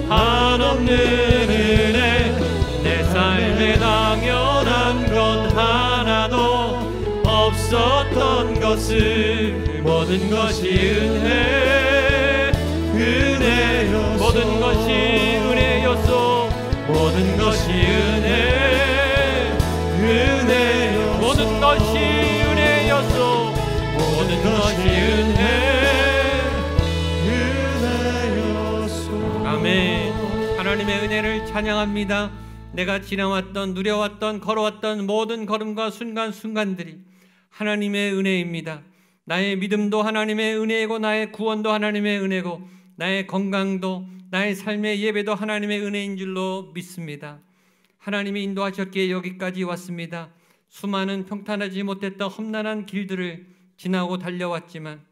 한없는 은혜, 내 삶에 당연한 것 하나도 없었던 것을, 모든 것이 은혜, 은혜였소. 모든 것이 은혜였소. 모든 것이 은혜, 은혜였소. 모든 것이 은혜였소. 모든 것이 은혜, 은혜였소. 아멘. 하나님의 은혜를 찬양합니다. 내가 지나왔던, 누려왔던, 걸어왔던 모든 걸음과 순간순간들이 하나님의 은혜입니다. 나의 믿음도 하나님의 은혜이고, 나의 구원도 하나님의 은혜고, 나의 건강도, 나의 삶의 예배도 하나님의 은혜인 줄로 믿습니다. 하나님이 인도하셨기에 여기까지 왔습니다. 수많은 평탄하지 못했던 험난한 길들을 지나고 달려왔지만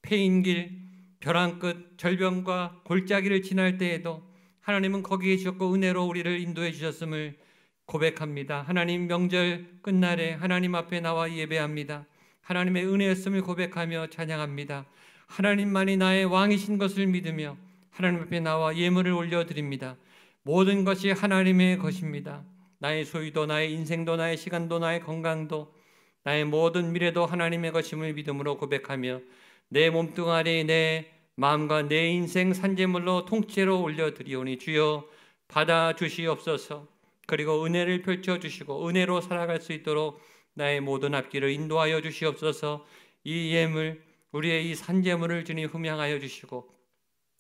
패인길, 벼랑 끝, 절벽과 골짜기를 지날 때에도 하나님은 거기 계셨고 은혜로 우리를 인도해 주셨음을 고백합니다. 하나님 명절 끝날에 하나님 앞에 나와 예배합니다. 하나님의 은혜였음을 고백하며 찬양합니다. 하나님만이 나의 왕이신 것을 믿으며 하나님 앞에 나와 예물을 올려드립니다. 모든 것이 하나님의 것입니다. 나의 소유도, 나의 인생도, 나의 시간도, 나의 건강도, 나의 모든 미래도 하나님의 것임을 믿음으로 고백하며 내 몸뚱아리, 내 마음과 내 인생 산제물로 통째로 올려드리오니 주여 받아주시옵소서. 그리고 은혜를 펼쳐주시고 은혜로 살아갈 수 있도록 나의 모든 앞길을 인도하여 주시옵소서. 이 예물, 우리의 이 산제물을 주님 흠양하여 주시고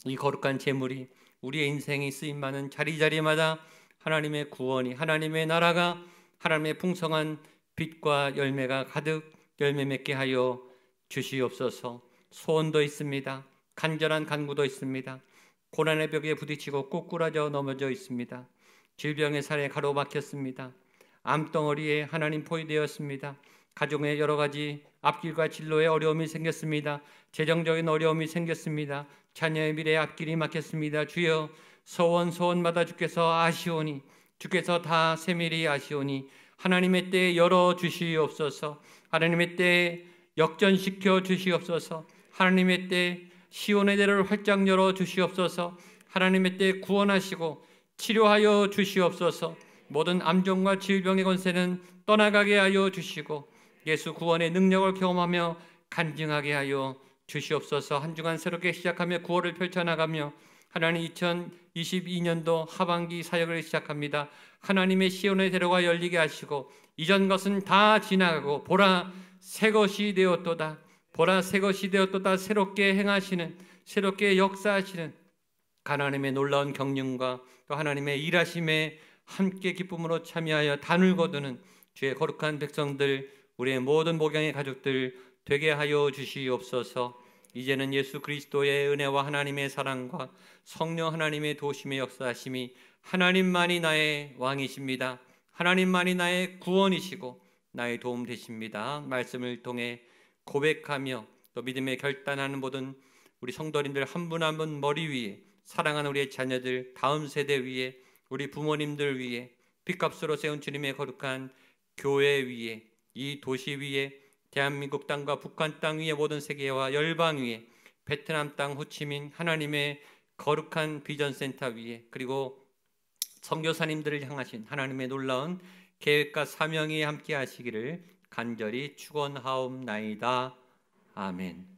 이 거룩한 제물이 우리의 인생이 쓰임받는 자리자리마다 하나님의 구원이, 하나님의 나라가, 하나님의 풍성한 빛과 열매가 가득 열매 맺게 하여 주시옵소서. 소원도 있습니다. 간절한 간구도 있습니다. 고난의 벽에 부딪히고 꼬꾸라져 넘어져 있습니다. 질병의 살에 가로막혔습니다. 암덩어리에 하나님 포위되었습니다. 가정에 여러 가지 앞길과 진로에 어려움이 생겼습니다. 재정적인 어려움이 생겼습니다. 자녀의 미래에 앞길이 막혔습니다. 주여 소원마다 주께서 아시오니, 주께서 다 세밀히 아시오니 하나님의 때에 열어주시옵소서. 하나님의 때에 역전시켜 주시옵소서. 하나님의 때에 시온의 대를 활짝 열어주시옵소서. 하나님의 때에 구원하시고 치료하여 주시옵소서. 모든 암종과 질병의 권세는 떠나가게 하여 주시고 예수 구원의 능력을 경험하며 간증하게 하여 주시옵소서. 한 주간 새롭게 시작하며 구원을 펼쳐나가며 하나님 2022년도 하반기 사역을 시작합니다. 하나님의 시온의 대로가 열리게 하시고 이전 것은 다 지나가고 보라 새 것이 되었도다. 보라 새 것이 되었도다. 새롭게 행하시는, 새롭게 역사하시는 하나님의 놀라운 경륜과 또 하나님의 일하심에 함께 기쁨으로 참여하여 단을 거두는 주의 거룩한 백성들, 우리의 모든 목양의 가족들 되게 하여 주시옵소서. 이제는 예수 그리스도의 은혜와 하나님의 사랑과 성령 하나님의 도심의 역사하심이 하나님만이 나의 왕이십니다. 하나님만이 나의 구원이시고 나의 도움 되십니다. 말씀을 통해 고백하며 또 믿음에 결단하는 모든 우리 성도님들 한 분 한 분 머리 위에 사랑하는 우리의 자녀들, 다음 세대 위에, 우리 부모님들 위에, 핏값으로 세운 주님의 거룩한 교회 위에, 이 도시 위에, 대한민국 땅과 북한 땅 위에, 모든 세계와 열방 위에, 베트남 땅 호치민 하나님의 거룩한 비전센터 위에, 그리고 선교사님들을 향하신 하나님의 놀라운 계획과 사명이 함께 하시기를 간절히 축원하옵나이다. 아멘.